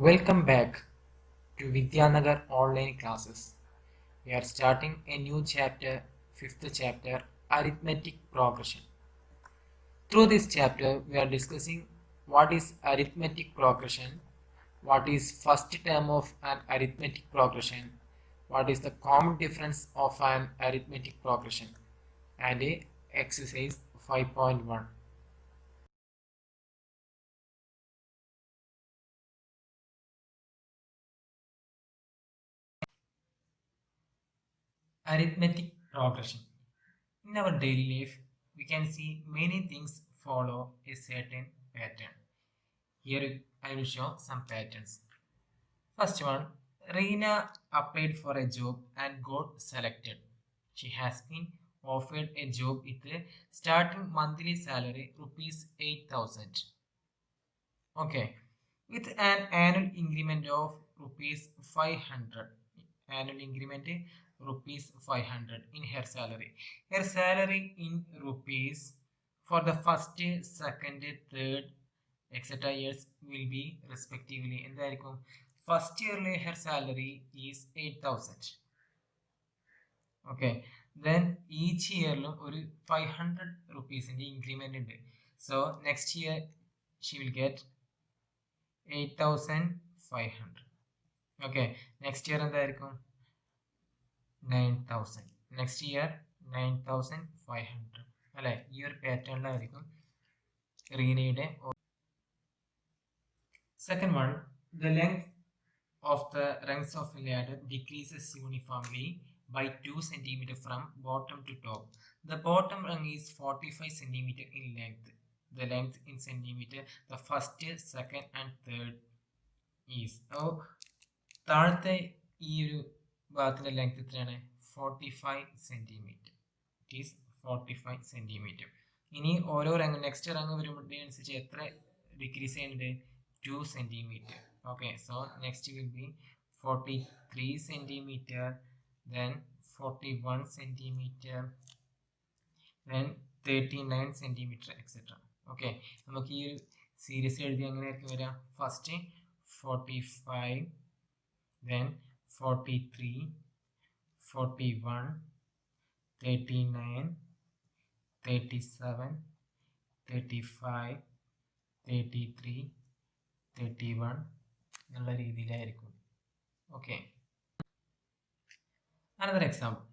Welcome back to Vidyanagar online classes. We are starting a new chapter, fifth chapter, arithmetic progression. Through this chapter, we are discussing what is arithmetic progression, what is first term of an arithmetic progression, what is the common difference of an arithmetic progression, and a exercise 5.1. Arithmetic progression. In our daily life, we can see many things follow a certain pattern. Here I will show some patterns. First one, Reena applied for a job and got selected. She has been offered a job with a starting monthly salary rupees 8,000. Okay, with an annual increment of rupees 500. Annual increment rupees 500 in her salary. Her salary in rupees for the first, second, third, etc. years will be respectively എന്തായിരിക്കും first ഇയറിലെ her salary is 8,000. Okay, then each ഇയറിലും ഒരു 500 റുപ്പീസിന്റെ increment ഉണ്ട്. So next year she will get 8,500. Okay, next year എന്തായിരിക്കും 9,000. Next year 9,500 അല്ലെ. ഈ ഒരു പാറ്റേണിലായിരിക്കും റീനയുടെ. Second one, the length of the rungs of a ladder decreases uniformly by 2 cm from bottom to top. The bottom rung is 45 cm in length. The length in centimeter, the first, second and third is. അപ്പോൾ താഴത്തെ ഈ ഒരു ഭാഗത്തിന്റെ length എത്രയാണ്? 45 centimetre. It is 45 centimetre. ഇനി ഓരോ wrung next wrung വരുമ്പോഴത്തേനനുസരിച്ച് എത്ര decrease ചെയ്യുന്നുണ്ട്? 2 centimeter. Okay, so next will be 43 centimeter, then 41 centimeter, then 39 centimeter, etc. Okay, നമുക്ക് ഈ സീരീസ് എഴുതി എങ്ങനെയായിരിക്കും വരിക? ഫസ്റ്റ് 45, then 43, 41, 39, 37, 35, 33, 31 എന്നുള്ള രീതിയിലായിരിക്കും. Okay, another example.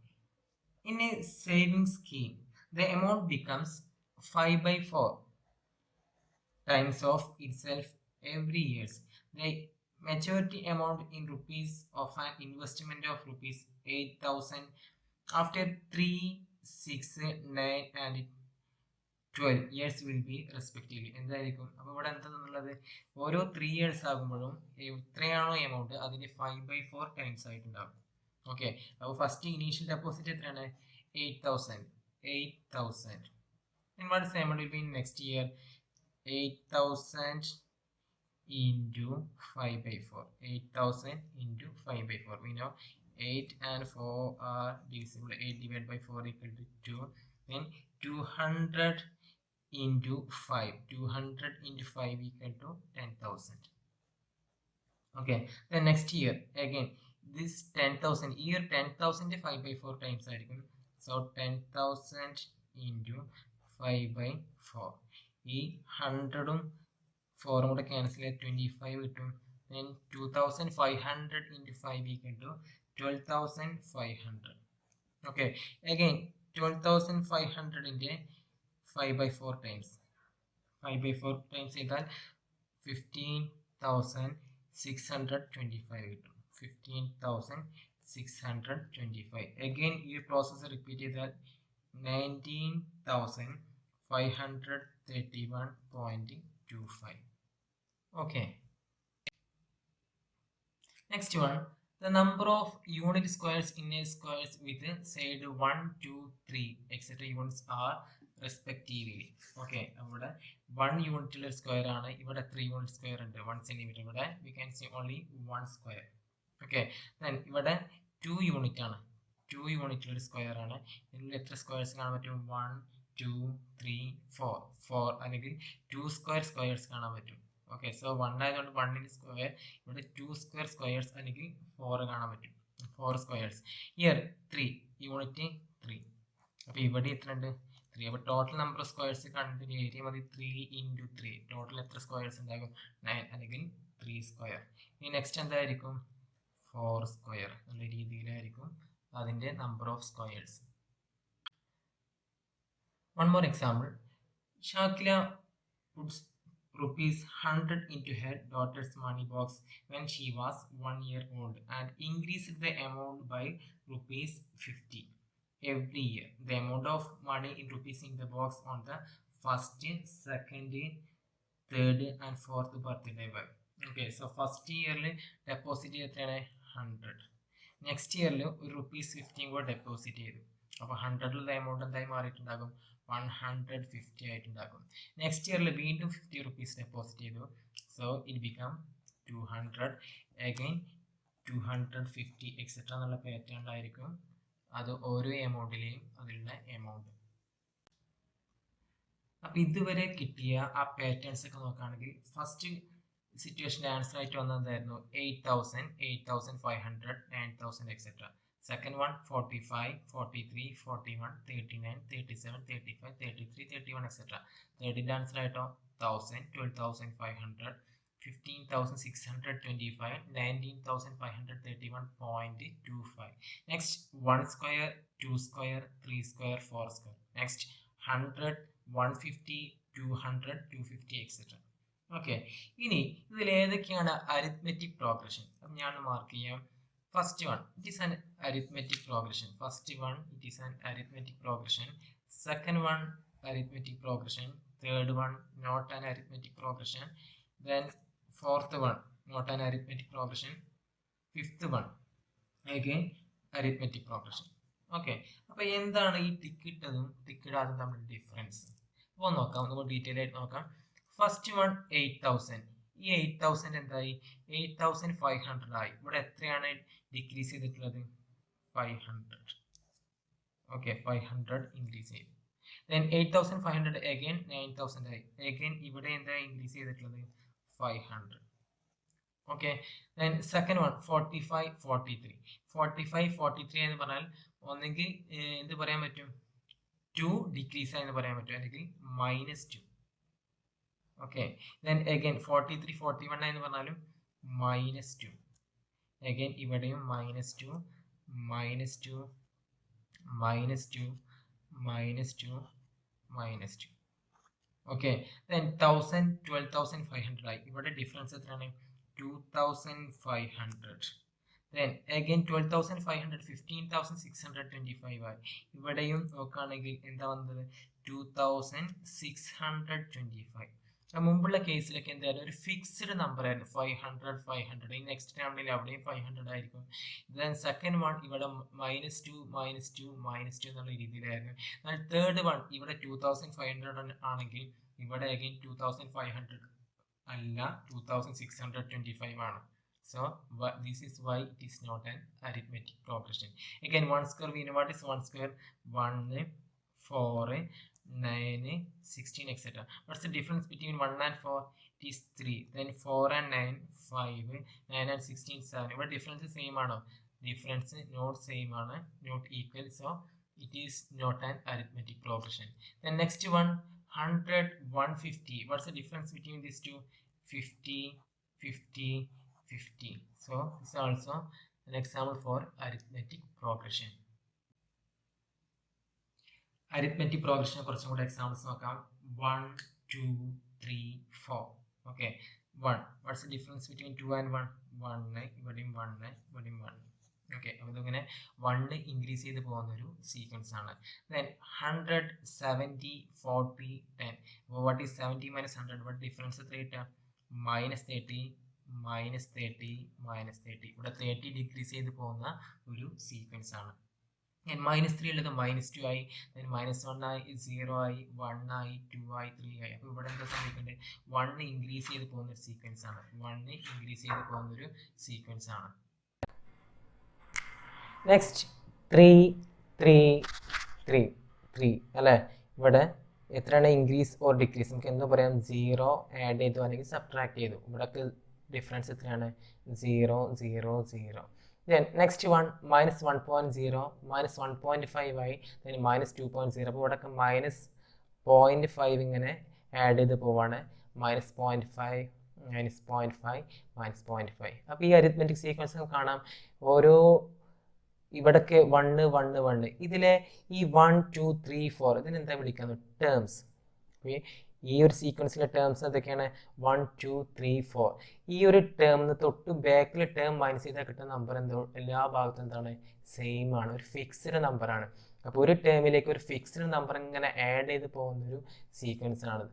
In a savings scheme, the amount becomes 5 by 4 times of itself every year. The maturity amount in rupees of an investment of rupees 8,000 after 3, 6, 9 and 12 years will be respectively. എന്തായിരിക്കും? അപ്പോൾ ഇവിടെ എന്താണെന്നുള്ളത്, ഓരോ 3 years ആകുമ്പോഴും എത്രയാണോ amount അതിന് 5/4 times ആയിട്ടുണ്ടാകും. Okay, അപ്പോൾ first initial deposit എത്രയാണ്? 8,000. 8,000. And what is the amount will be in next year? 8,000 into 5/4. 8,000 into 5/4. We know 8 and 4 are divisible. 8 divided by 4 equal to 2. Then 200 into 5. 200 into 5 equal to 10,000. Okay, then next year again this 10,000. Year 10,000 5/4 times ആയിരിക്കും. So 10,000 into 5/4. ഈ 100ഉം 4ഉം കൂടെ cancel ചെയ്ത് 25 കിട്ടും. Then 2,500 into 5 equal to 12,500. Okay, again 12,500 5/4 times. 5/4 times ചെയ്താൽ 15,625 കിട്ടും. 15,625. Again ഈ process repeat ചെയ്താൽ 19,531.25. Okay, next one, the number of unit squares in a squares with side 1, 2, 3 etc units are respectively. Okay, ഇവിടെ 1 യൂണിറ്റുള്ള square ആണ്. ഇവിടെ 3 unit square ഉണ്ട്. 1 centimetre. ഇവിടെ we can see only 1 square. Okay, then ഇവിടെ 2 unit ആണ്. 2 യൂണിറ്റുള്ള ഒരു square ആണ്. ഇതിൽ എത്ര സ്ക്വയർസ് കാണാൻ പറ്റും? 1, 2, 3, 4. 4 അല്ലെങ്കിൽ 2 സ്ക്വയേഴ്സ് കാണാൻ പറ്റും. ഓക്കെ, സോ 1 ആയതുകൊണ്ട് 1 സ്ക്വയർ, ഇവിടെ 2 സ്ക്വയേഴ്സ് അല്ലെങ്കിൽ 4 കാണാൻ പറ്റും, 4 സ്ക്വയേഴ്സ്. Year 3 unit 3. അപ്പോൾ ഇവിടെ എത്ര ഉണ്ട്? 3. അപ്പോൾ ടോട്ടൽ നമ്പർ ഓഫ് സ്ക്വയേഴ്സ് കണ്ടിട്ട് ഏരിയ മതി 3 × 3. ടോട്ടൽ എത്ര സ്ക്വയേഴ്സ് ഉണ്ടാകും? 9 അല്ലെങ്കിൽ 3 സ്ക്വയർ. ഇനി നെക്സ്റ്റ് എന്തായിരിക്കും? 4 സ്ക്വയർ എന്നുള്ള രീതിയിലായിരിക്കും അതിൻ്റെ number of squares. One more example. Shakila puts ₹100 into her daughter's money box when she was 1 year old and increased the amount by ₹50 every year. The amount of money in rupees in the box on the first, second, third and fourth birthday were. Okay, so first year deposit എത്രയാണ്? 100. Next ഇയറിൽ ഒരു ₹50 കൂടെ deposit ചെയ്തു. അപ്പോൾ 100ലുള്ള amount എന്തായി മാറിയിട്ടുണ്ടാകും? 150 ആയിട്ടുണ്ടാകും. Next ഇയറിൽ വീണ്ടും ₹50 deposit ചെയ്തു. So it become 200, again 250 etcetera എന്നുള്ള പാറ്റേണിലായിരിക്കും അത് ഓരോ എമൗണ്ടിലെയും അതിലുള്ള എമൗണ്ട്. അപ്പോൾ ഇതുവരെ കിട്ടിയ ആ പാറ്റേൺസ് ഒക്കെ നോക്കുകയാണെങ്കിൽ ഫസ്റ്റ് സിറ്റുവേഷൻ്റെ ആൻസർ ആയിട്ട് വന്നതായിരുന്നു 8,000, 8,500, 9,000 എക്സെട്ര. Second one 45, 43, 41, 39, 37, 35, 33, 31 etcetera. തേർഡിൻ്റെ ആൻസർ ആയിട്ടോ 1,000, 12,500, 15,625, 19,531.25. Next 1 square, 2 square, 3 square, 4 square. Next 100, 150, 200, 250 etcetera. Okay, ഇനി ഇതിൽ ഏതൊക്കെയാണ് അരിത്മെറ്റിക് പ്രോഗ്രഷൻ? അപ്പം ഞാൻ മാർക്ക് ചെയ്യാം. First one it is an arithmetic progression. First one it is an arithmetic progression. Second one arithmetic progression. Third one not an arithmetic progression. Then fourth one not an arithmetic progression. Fifth one again arithmetic progression. Okay, അപ്പോൾ എന്താണ് ഈ ടിക്കിട്ടതും ടിക്കിടാതും തമ്മിൽ difference? അപ്പോൾ നോക്കാം, നമുക്ക് detail ആയിട്ട് നോക്കാം. First one 8,000. ഈ 8,000 എന്തായി? 8,500 ആയി. ഇവിടെ എത്രയാണ് ഡിക്രീസ് ചെയ്തിട്ടുള്ളത്? 500. ഓക്കെ, 500 ഇൻക്രീസ് ചെയ്തു. ദെൻ 8,500 അഗൈൻ 9,000 ആയി. അഗൈൻ ഇവിടെ എന്താ ഇൻക്രീസ് ചെയ്തിട്ടുള്ളത്? 500. Okay, then second one 45, 43. 45, 43 എന്ന് പറഞ്ഞാൽ ഒന്നെങ്കിൽ എന്ത് പറയാൻ പറ്റും? 2 ഡിക്രീസ് ആയെന്ന് പറയാൻ പറ്റും, അല്ലെങ്കിൽ -2. ഓക്കെ, ദെൻ അഗൈൻ 43, 41 എന്ന് പറഞ്ഞാലും -2. അഗൈൻ ഇവിടെയും -2, -2, -2, -2, -2. ഓക്കെ, ദെൻ 1,000, 12,500 ആയി. ഇവിടെ ഡിഫറൻസ് എത്രയാണ്? 2,500. ദെൻ അഗൈൻ 12,500, 15,625 ആയി. ഇവിടെയും നോക്കുകയാണെങ്കിൽ എന്താ വന്നത്? 2,625. മുമ്പുള്ള കേസിലൊക്കെ എന്തായാലും ഒരു ഫിക്സ്ഡ് നമ്പർ ആയിരുന്നു 500, 500. ഈ നെക്സ്റ്റ് ടേമിൽ അവിടെയും 500 ആയിരിക്കും. ദെൻ സെക്കൻഡ് വൺ ഇവിടെ -2, -2, -2 എന്നുള്ള രീതിയിലായിരുന്നു. എന്നാൽ തേർഡ് വൺ ഇവിടെ 2,500 ആണെങ്കിൽ ഇവിടെ അഗൈൻ 2,500 അല്ല, 2,625 ആണ്. So this is why it is not an arithmetic progression. Again 1 square, we know what is 1 square? 1, 4, 9, 16 etc. What's the difference between 1 and 4? It is 3. Then 4 and 9, 5, 9 and 16, 7. But difference is same ano? Difference not same ano? Not equal. So it is not an arithmetic progression. Then next one 100, 150. What's the difference between these two? 50, 50, 50. So this is also an example for arithmetic progression. Arithmetic progression കുറച്ചും കൂടെ examples നോക്കാം. 1, 2, 3, 4. Okay, 1. What's the difference between 2 and 1? 1, ഇവിടെയും 1, ഇവിടെയും 1. Okay, അപ്പോൾ ഇതിങ്ങനെ 1 increase ചെയ്ത് പോകുന്ന ഒരു സീക്വൻസ് ആണ്. ദെൻ 100, 70, 40, 10. അപ്പോൾ വാട്ട് ഈസ് 70 - 100? വാട്ട് ഡിഫറൻസ് എത്ര കിട്ടുക? -30, -30, -30. ഇവിടെ 30 ഡിക്രീസ് ചെയ്ത് പോകുന്ന ഒരു സീക്വൻസ് ആണ്. -3 ഉള്ളത് -2 ആയി, -1 ആയി, 0 ആയി, 1 ആയി, 2 ആയി, 3 ആയി. അപ്പോൾ ഇവിടെ എന്താ സംഭവിക്കുന്നത്? 1 ഇൻക്രീസ് ചെയ്ത് പോകുന്ന ഒരു സീക്വൻസ് ആണ്. 1 ഇൻക്രീസ് ചെയ്ത് പോകുന്ന ഒരു സീക്വൻസ് ആണ്. നെക്സ്റ്റ് 3, 3, 3, 3 അല്ലേ? ഇവിടെ എത്രയാണ് ഇൻക്രീസ് ഓർ ഡിക്രീസ്, നമുക്ക് എന്തോ പറയാം 0 ആഡ് ചെയ്തു അല്ലെങ്കിൽ സബ്ട്രാക്ട് ചെയ്തു. ഇവിടേക്ക് ഡിഫറൻസ് എത്രയാണ് 0 0 0. Then next one minus 1.0 minus 1.5 ആയി, then minus 2.0. അപ്പോൾ ഇവിടെയൊക്കെ മൈനസ് 0.5 ഇങ്ങനെ ആഡ് ചെയ്ത് പോവാണ്. Minus 0.5 minus 0.5 minus 0.5. അപ്പോൾ ഈ അരിത്മെറ്റിക് സീക്വൻസ് കാണാം ഓരോ ഇവിടൊക്കെ 1 1 1. ഇതിലെ ഈ 1 2 3 4 ഇതിനെന്താ വിളിക്കുന്നത് ടേംസ്. ഈ ഒരു സീക്വൻസിലെ ടേംസ് എന്തൊക്കെയാണ് 1 2 3 4. ഈ ഒരു ടേമിന് തൊട്ട് ബാക്കിലെ ടേം മൈനസ് ചെയ്താൽ കിട്ടുന്ന നമ്പർ എന്തോ എല്ലാ ഭാഗത്തും എന്താണ് സെയിം ആണ്, ഒരു ഫിക്സ്ഡ് നമ്പറാണ്. അപ്പോൾ ഒരു ടേമിലേക്ക് ഒരു ഫിക്സ്ഡ് നമ്പർ ഇങ്ങനെ ആഡ് ചെയ്ത് പോകുന്നൊരു സീക്വൻസ് ആണ്.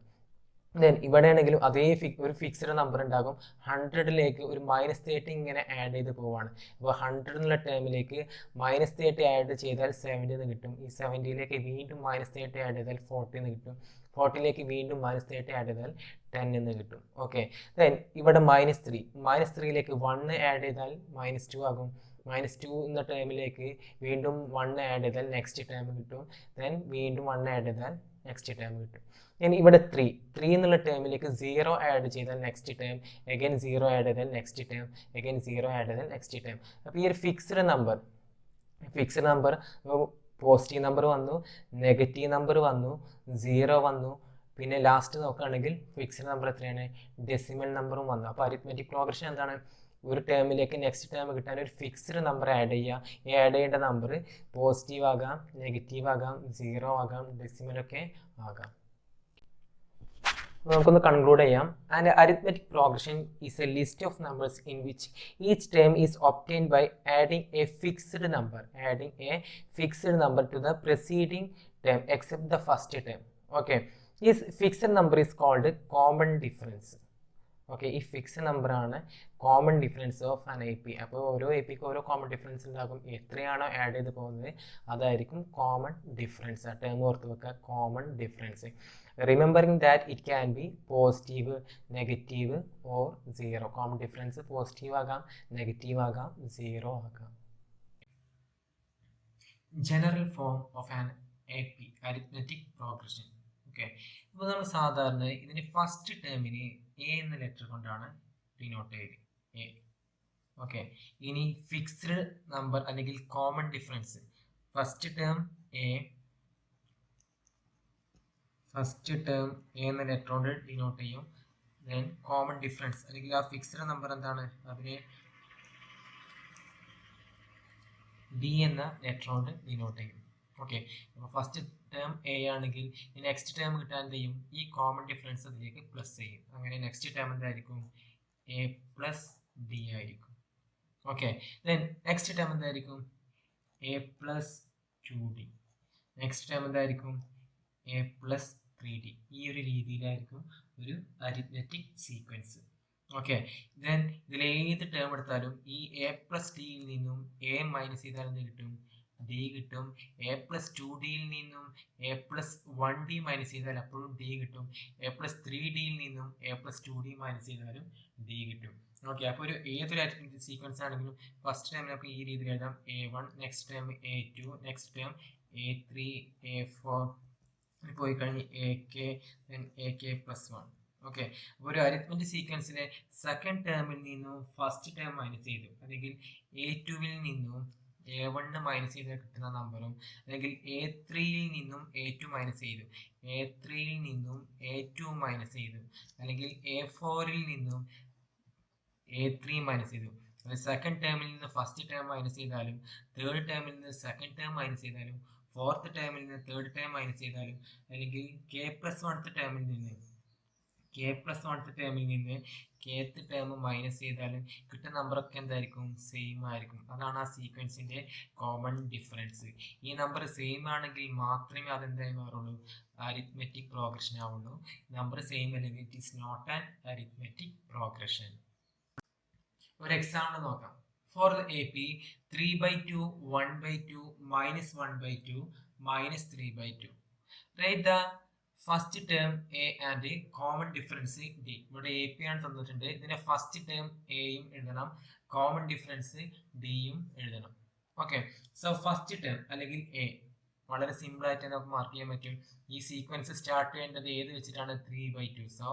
ദെൻ ഇവിടെ ആണെങ്കിലും അതേ ഒരു ഫിക്സ്ഡ് നമ്പർ ഉണ്ടാകും. 100ലേക്ക് ഒരു -30 ഇങ്ങനെ ആഡ് ചെയ്ത് പോവാണ്. അപ്പോൾ 100 എന്നുള്ള ടേമിലേക്ക് -30 ആഡ് ചെയ്താൽ 70 എന്ന് കിട്ടും. ഈ 70ലേക്ക് വീണ്ടും -30 ആഡ് ചെയ്താൽ 40 എന്ന് കിട്ടും. 40ലേക്ക് വീണ്ടും -30 ആഡ് ചെയ്താൽ 10 എന്ന് കിട്ടും. ഓക്കെ, ദെൻ ഇവിടെ -3ലേക്ക് 1 ആഡ് ചെയ്താൽ -2 ആകും. -2 എന്ന ടേമിലേക്ക് വീണ്ടും 1 ആഡ് ചെയ്താൽ നെക്സ്റ്റ് ടേം കിട്ടും. ദെൻ വീണ്ടും 1 ആഡ് ചെയ്താൽ നെക്സ്റ്റ് ടേം കിട്ടും. ഇനി ഇവിടെ 3 എന്നുള്ള ടേമിലേക്ക് 0 ആഡ് ചെയ്താൽ നെക്സ്റ്റ് ടേം, അഗൈൻ 0 ആഡ് ചെയ്താൽ നെക്സ്റ്റ് ടേം, അഗൈൻ 0 ആഡ് ചെയ്താൽ നെക്സ്റ്റ് ടേം. അപ്പോൾ ഈ ഒരു ഫിക്സ്ഡ് നമ്പർ പോസിറ്റീവ് നമ്പർ വന്നു, നെഗറ്റീവ് നമ്പർ വന്നു, 0 വന്നു, പിന്നെ ലാസ്റ്റ് നോക്കുകയാണെങ്കിൽ ഫിക്സ്ഡ് നമ്പർ എത്രയാണ് ഡെസിമൽ നമ്പറും വന്നു. അപ്പോൾ അരിത്മെറ്റിക് പ്രോഗ്രഷൻ എന്താണ്, ഒരു ടേമിലേക്ക് നെക്സ്റ്റ് ടേം കിട്ടാൻ ഒരു ഫിക്സ്ഡ് നമ്പർ ആഡ് ചെയ്യുക. ഈ ആഡ് ചെയ്യേണ്ട നമ്പർ പോസിറ്റീവ് ആകാം, നെഗറ്റീവ് ആകാം, 0 ആകാം, ഡെസിമലൊക്കെ ആകാം. നമുക്കൊന്ന് കൺക്ലൂഡ് ചെയ്യാം. And arithmetic progression is a list of numbers in which each term is obtained by adding a fixed number to the preceding term except the first term. Okay, ഈ fixed number is called common difference. Okay, ഈ fixed നമ്പറാണ് common difference of an A P. അപ്പോൾ ഓരോ A പിക്ക് ഓരോ common difference ഉണ്ടാകും. എത്രയാണോ add ചെയ്ത് പോകുന്നത് അതായിരിക്കും കോമൺ ഡിഫറൻസ്. ആ ടേം ഓർത്ത് വെക്കുക, common difference. Remembering that it can be positive, negative or 0. Common difference positive ആകാം, നെഗറ്റീവ് ആകാം, 0 ആകാം. General form of an A P arithmetic progression. Okay, ഇപ്പോൾ നമ്മൾ സാധാരണ ഇതിന് ഫസ്റ്റ് ടേമിന് എ എന്ന ലെറ്റർ കൊണ്ടാണ് ഡിനോട്ട് ചെയ്ത് എ. ഓക്കെ, ഇനി ഫിക്സ്ഡ് നമ്പർ അല്ലെങ്കിൽ common difference first term A എന്ന ലെറ്റർ കൊണ്ട് ഡിനോട്ട് ചെയ്യും. ദെൻ കോമൺ ഡിഫറൻസ് അല്ലെങ്കിൽ ആ ഫിക്സ്ഡ് നമ്പർ എന്താണ് അതിനെ ഡി എന്ന ലെറ്റർ കൊണ്ട് ഡിനോട്ട് ചെയ്യും. ഓക്കെ, അപ്പോൾ ഫസ്റ്റ് ടേം എ ആണെങ്കിൽ ഈ നെക്സ്റ്റ് ടേം കിട്ടാൻ എന്ത് ചെയ്യും, ഈ കോമൺ ഡിഫറൻസ് അതിലേക്ക് പ്ലസ് ചെയ്യും. അങ്ങനെ നെക്സ്റ്റ് ടേം എന്തായിരിക്കും എ പ്ലസ് ഡി ആയിരിക്കും. ഓക്കെ, ദെൻ നെക്സ്റ്റ് ടേം എന്തായിരിക്കും A plus 2d. Next term എന്തായിരിക്കും എ പ്ലസ് 3d. ഈ ഒരു രീതിയിലായിരിക്കും ഒരു arithmetic sequence. Okay, then ഇതിലേത് term എടുത്താലും ഈ എ പ്ലസ് ഡിയിൽ നിന്നും എ മൈനസ് ചെയ്താൽ എന്ത് കിട്ടും, ഡി കിട്ടും. എ പ്ലസ് 2ഡിയിൽ നിന്നും എ പ്ലസ് 1d മൈനസ് ചെയ്താൽ അപ്പോഴും ഡി കിട്ടും. എ പ്ലസ് 3ഡിയിൽ നിന്നും എ പ്ലസ് 2d മൈനസ് ചെയ്താലും ഡി കിട്ടും. ഓക്കെ, അപ്പോൾ ഏതൊരു അരിത്മെറ്റിക് സീക്വൻസ് ആണെങ്കിലും ഫസ്റ്റ് ടൈം നമുക്ക് ഈ രീതിയിൽ എഴുതാം. A1, next time A2, next time A3, A4 പോയി കഴിഞ്ഞ് AK, then AK plus 1. Okay, അപ്പോൾ ഒരു അരിത്മെറ്റിക് സീക്വൻസിലെ സെക്കൻഡ് ടേമിൽ നിന്നും ഫസ്റ്റ് ടേം മൈനസ് ചെയ്തു, അല്ലെങ്കിൽ A2വിൽ നിന്നും A1 മൈനസ് ചെയ്ത് കിട്ടുന്ന നമ്പറും, അല്ലെങ്കിൽ A3യിൽ നിന്നും A2 മൈനസ് ചെയ്തു, A3യിൽ നിന്നും A2 മൈനസ് ചെയ്തു, അല്ലെങ്കിൽ A4ൽ നിന്നും A3 മൈനസ് ചെയ്തു. അപ്പോൾ സെക്കൻഡ് ടേമിൽ നിന്ന് ഫസ്റ്റ് ടേം മൈനസ് ചെയ്താലും, തേർഡ് ടേമിൽ നിന്ന് സെക്കൻഡ് ടേം മൈനസ് ചെയ്താലും, ഫോർത്ത് ടേമിൽ നിന്ന് തേർഡ് ടേം മൈനസ് ചെയ്താലും, അല്ലെങ്കിൽ K+1 ടേമിൽ നിന്ന് kth ടേം മൈനസ് ചെയ്താലും കിട്ടുന്ന നമ്പറൊക്കെ എന്തായിരിക്കും സെയിം ആയിരിക്കും. അതാണ് ആ സീക്വൻസിന്റെ കോമൺ ഡിഫറൻസ്. ഈ നമ്പർ സെയിം ആണെങ്കിൽ മാത്രമേ അതെന്തായി മാറുള്ളൂ, അരിത്മെറ്റിക് പ്രോഗ്രഷൻ ആവുള്ളൂ. നമ്പർ സെയിം അല്ലെങ്കിൽ it is not an arithmetic progression. ഒരു എക്സാമ്പിൾ നോക്കാം. For the AP 3/2, 1/2, -1/2, -3/2. Right the first term A and common difference D. ഇവിടെ AP ആണ് തന്നിട്ടുണ്ട്. ഇതിന്റെ ഫസ്റ്റ് ടേം എയും എഴുതണം, കോമൺ ഡിഫറൻസ് ഡിയും എഴുതണം. ഓക്കെ, സോ ഫസ്റ്റ് ടേം അല്ലെങ്കിൽ എ വളരെ സിമ്പിൾ ആയിട്ട് നമുക്ക് മാർക്ക് ചെയ്യാൻ പറ്റും. ഈ സീക്വൻസ് സ്റ്റാർട്ട് ചെയ്യേണ്ടത് ഏത് വെച്ചിട്ടാണ് 3/2. So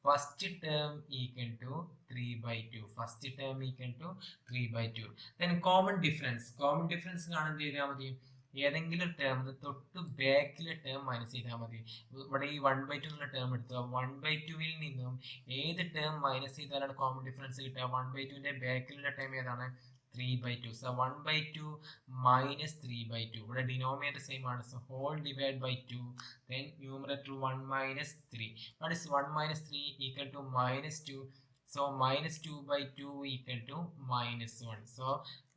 first term equal to 3/2. First term equal to 3/2. Then common difference കാണാൻ ചെയ്താൽ മതി. ഏതെങ്കിലും ടേം തൊട്ട് ബാക്കിലെ ടേം മൈനസ് ചെയ്താൽ മതി. ഇവിടെ ഈ 1/2 എന്നുള്ള ടേം എടുത്തു. 1/2 നിന്നും ഏത് ടേം മൈനസ് ചെയ്താലാണ് കോമൺ ഡിഫറൻസ് കിട്ടുക? 1/2ന്റെ ബാക്കിലുള്ള ടേം ഏതാണ്? 3/2. So 1/2 minus 3/2. ഇവിടെ ഡിനോമിനേറ്റർ സെയിം ആണ്. So whole divide by 2. Then numerator 1 minus 3. What is 1 minus 3 equal to minus 2? So minus 2/2 equal to minus 1. So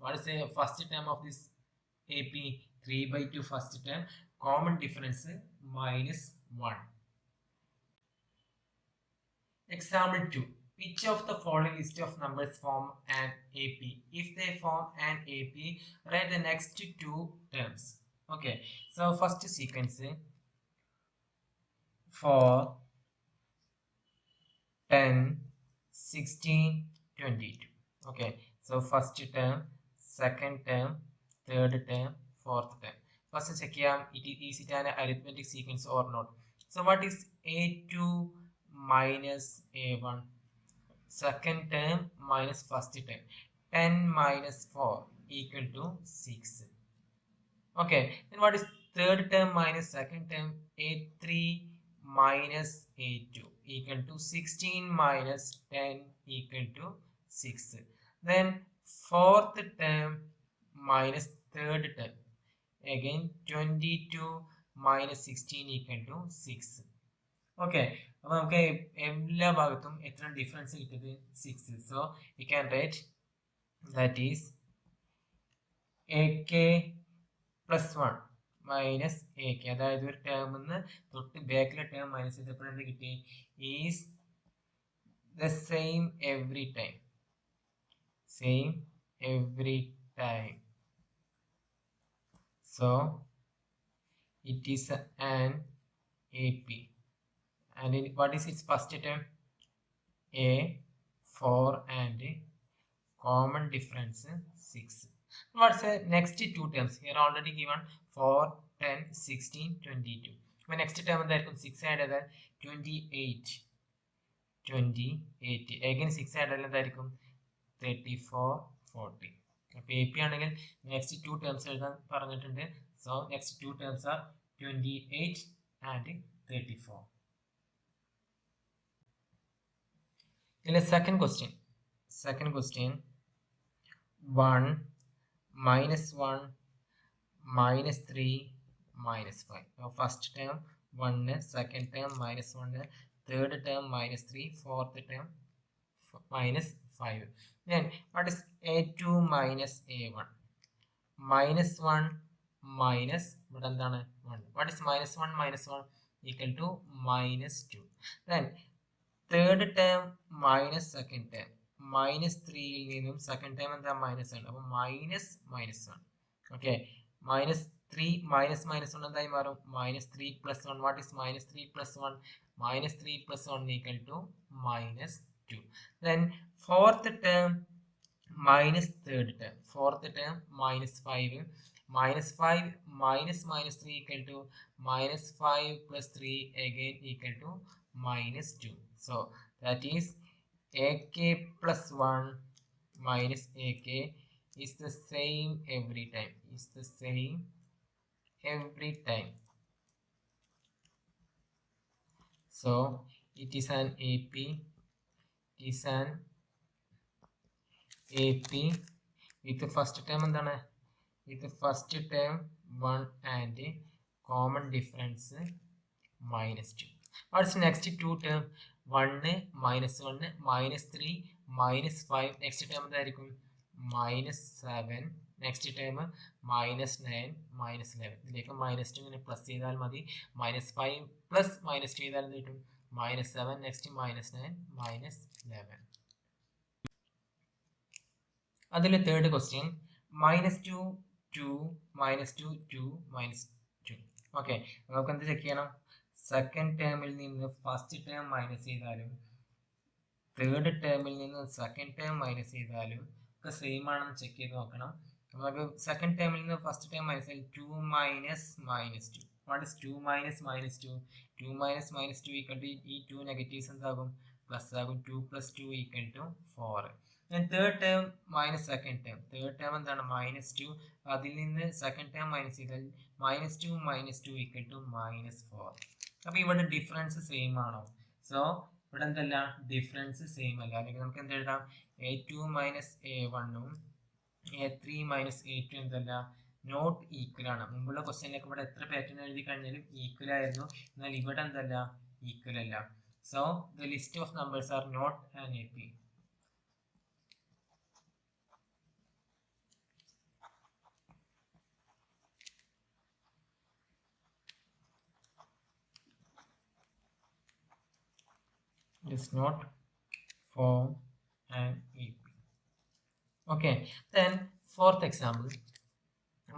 what is the first term of this AP? 3/2 first term. Common difference minus 1. Example 2. Which of the following list of numbers form an AP? If they form an AP, write the next two terms. Okay. So first sequence 4, 10, 16, 22. Okay. So first term, second term, third term, fourth term. First check is it an arithmetic sequence or not? So what is A2 minus A1? Second term minus first term. 10 minus 4 equal to 6. Okay, then what is third term minus second term? A3 minus A2 equal to 16 minus 10 equal to 6. Then fourth term minus third term. Again 22 minus 16 equal to 6. Okay, അപ്പോൾ നമുക്ക് എല്ലാ ഭാഗത്തും എത്ര difference കിട്ടിയത്? 6. So we can write that is AK + 1 minus AK. അതായത് ഒരു ടേമിൽ നിന്ന് തൊട്ട് ബാക്കിലെ ടേം മൈനസ് ചെയ്തപ്പോൾ എന്ത് കിട്ടി? Is the same every time. So it is an AP. And what is its first term? A 4 and common difference 6. What's the next two terms? Here already given 4, 10, 16, 22. The next term is 6 added 28. Again 6 added 34, 40. AP ആണെങ്കിൽ next two terms എഴുതാൻ പറഞ്ഞിട്ടുണ്ട്. So next two terms are 28 and 34. In a second question 1 minus 1 minus 3 minus 5. Now first term 1, second term minus 1, third term minus 3, fourth term minus 5. Then what is A2 minus A1? Minus 1 minus 1. What is minus 1 minus 1? Equal to minus 2. Then third term minus second term. minus 3 നിന്നും second term എന്താ? minus 1. അപ്പോൾ minus 1. Okay. minus 3 minus 1 എന്തായി മാറും? minus 3 plus 1. What is minus 3 plus 1? minus 3 plus 1 equal to minus 2. Then fourth term minus third term. Fourth term minus 5. minus 5 minus 3 equal to minus 5 plus 3 again equal to minus 2. So that is AK plus 1 minus AK is the same every time. So it is an AP. With the first term എന്താണ്? With the first term 1 and common difference minus 2. What's next two term? 1 minus 1 minus 3 minus 5. Next term എന്തായിരിക്കും? minus 7. Next term minus 9 minus 11. ഇതിലേക്ക് minus 2 ഇങ്ങനെ plus ചെയ്താൽ മതി. minus 5 plus minus 2 ചെയ്താൽ എന്ത് കിട്ടും? minus 7. Next minus 9 minus 11. അതിൽ third question minus 2 2 minus 2 2 minus 2. Okay, നമുക്ക് എന്ത് ചെക്ക് ചെയ്യണം? സെക്കൻഡ് ടേമിൽ നിന്ന് ഫസ്റ്റ് ടേം മൈനസ് ചെയ്താലും തേർഡ് ടേമിൽ നിന്ന് സെക്കൻഡ് ടേം മൈനസ് ചെയ്താലും ഒക്കെ സെയിം ആണെന്ന് ചെക്ക് ചെയ്ത് നോക്കണം. അപ്പോൾ നമുക്ക് സെക്കൻഡ് ടേമിൽ നിന്ന് ഫസ്റ്റ് ടേം മനസ്സിലായി 2 minus minus 2. What is 2 minus minus 2? 2 minus minus 2 equal to ഈ 2 നെഗറ്റീവ്സ് എന്താകും? പ്ലസ് ആകും. 2 plus 2 equal to 4. Third term minus second term. Third term എന്താണ്? മൈനസ് 2. അതിൽ നിന്ന് സെക്കൻഡ് ടേം മൈനസ് ചെയ്താൽ minus 2 minus 2 equal to minus 4. അപ്പോൾ ഇവിടെ difference same ആണോ? സോ ഇവിടെ എന്തല്ല? ഡിഫറൻസ് സെയിം അല്ല. അല്ലെങ്കിൽ നമുക്ക് എന്ത് എഴുതാം? A2 minus A1ഉം A3 minus A2 എന്തല്ല? നോട്ട് ഈക്വൽ ആണ്. മുമ്പുള്ള ക്വസ്റ്റ്യനിലേക്ക് ഇവിടെ എത്ര പാറ്റേൺ എഴുതി കഴിഞ്ഞാലും ഈക്വൽ ആയിരുന്നു. എന്നാൽ ഇവിടെ എന്തല്ല? ഈക്വൽ അല്ല. So the list of numbers are not an AP. It is not form an AP. Okay, then fourth example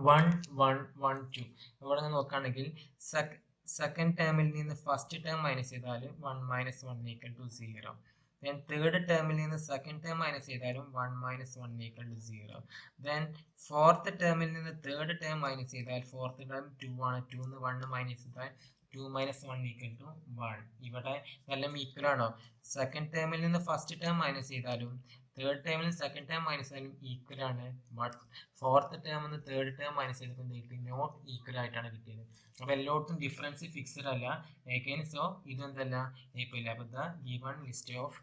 1 1 1 2. ഇവിടെ നിന്ന് നോക്കുകയാണെങ്കിൽ സെക്കൻഡ് ടേമിൽ നിന്ന് ഫസ്റ്റ് ടേം മൈനസ് ചെയ്താൽ 1 minus 1 equal to 0. Then third ടേമിൽ നിന്ന് സെക്കൻഡ് ടേം മൈനസ് ചെയ്താലും 1 minus 1 equal to 0. Then fourth ടേമിൽ നിന്ന് തേർഡ് ടേം മൈനസ് ചെയ്താൽ ഫോർത്ത് ടേം 2 ആണ്. 2 ന്ന് 1 മൈനസ് ചെയ്താൽ 2 മൈനസ് 1 ഈക്വൽ ടു 1. ഇവിടെ എല്ലാം ഈക്വൽ ആണോ? സെക്കൻഡ് ടേമിൽ നിന്ന് ഫസ്റ്റ് ടേം മൈനസ് ചെയ്താലും തേർഡ് ടേമിൽ സെക്കൻഡ് ടേം മൈനസ് ചെയ്താലും ഈക്വൽ ആണ്. ബട്ട് ഫോർത്ത് ടേം നിന്ന് തേർഡ് ടേം മൈനസ് ചെയ്തിട്ട് നോട്ട് ഈക്വൽ ആയിട്ടാണ് കിട്ടിയത്. അപ്പോൾ എല്ലായിടത്തും ഡിഫറൻസ് ഫിക്സഡ് അല്ല. അഗൈൻ സോ ഇതെന്തല്ല? ഈക്വൽ ഇല്ല. അപ്പോൾ the given list of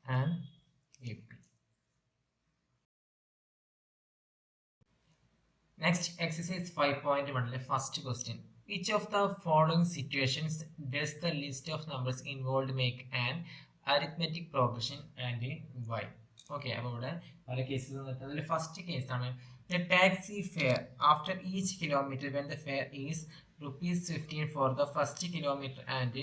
and AP. Next, exercise 5.1. First question. Which of the following situations does the list of numbers involved make an arithmetic progression and why? Okay, അപ്പോൾ ഇവിടെ പല cases നോക്കാം. അതിൽ first case ആണ് the taxi fare after each kilometer when the fare is ₹15 for the first kilometer and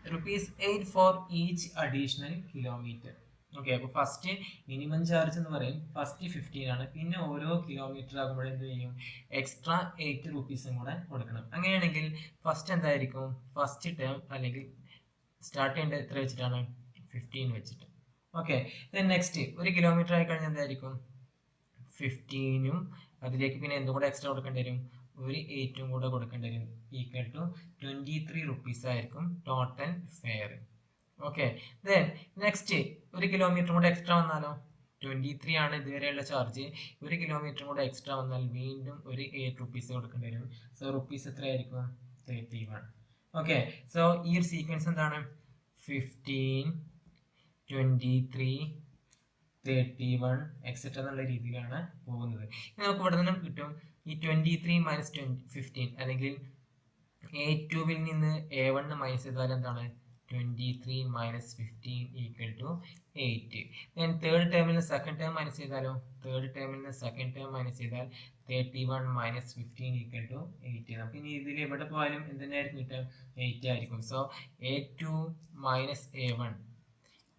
₹8 for each additional kilometer. Okay, അപ്പോൾ first minimum charge എന്ന് പറയും first 15 ആണ്. പിന്നെ ഓരോ കിലോമീറ്റർ ആകുമ്പോൾ എന്ത് ചെയ്യും? എക്സ്ട്രാ 8 rupees കൂടെ കൊടുക്കണം. അങ്ങനെയാണെങ്കിൽ ഫസ്റ്റ് എന്തായിരിക്കും? ഫസ്റ്റ് ടേം അല്ലെങ്കിൽ സ്റ്റാർട്ട് ചെയ്യേണ്ടത് എത്ര വെച്ചിട്ടാണ്? 15 വെച്ചിട്ട്. ഓക്കെ, ദെൻ നെക്സ്റ്റ് ഒരു കിലോമീറ്റർ ആയി കഴിഞ്ഞാൽ എന്തായിരിക്കും? 15ഉം അതിലേക്ക് പിന്നെ എന്തും കൂടെ എക്സ്ട്രാ കൊടുക്കേണ്ടി വരും? ഒരു 8ഉം കൂടെ കൊടുക്കേണ്ടി വരും. ഈക്വൽ ടു 23 rupees ആയിരിക്കും total fair. Okay, then next ഒരു കിലോമീറ്റർ കൂടെ എക്സ്ട്രാ വന്നാലോ? 23 ആണ് ഇതുവരെയുള്ള ചാർജ്. ഒരു കിലോമീറ്റർ കൂടെ എക്സ്ട്രാ വന്നാൽ വീണ്ടും ഒരു 8 rupees കൊടുക്കേണ്ടി വരും. സോ റുപ്പീസ് എത്രയായിരിക്കും? 31. ഓക്കെ, സോ ഈ ഒരു സീക്വൻസ് എന്താണ്? 15, 23, 31 എക്സെട്ര എന്നുള്ള രീതിയിലാണ് പോകുന്നത്. നമുക്ക് ഇവിടെ നിന്ന് കിട്ടും ഈ 23 മൈനസ് 15 അല്ലെങ്കിൽ A2വിൽ നിന്ന് A1 മൈനസ് ചെയ്താൽ എന്താണ്? 23 minus 15 equal to 8. Then third ടേമിൽ നിന്ന് സെക്കൻഡ് ടേം മൈനസ് ചെയ്താലോ? തേർഡ് ടേമിൽ നിന്ന് സെക്കൻഡ് ടേം മൈനസ് ചെയ്താൽ 31 മൈനസ് 15 ഈക്വൽ ടു 8. നമുക്ക് ഇനി ഇതിൽ എവിടെ പോയാലും എന്ത് തന്നെയായിരിക്കും കിട്ടുക? 8 ആയിരിക്കും. So A2 minus A1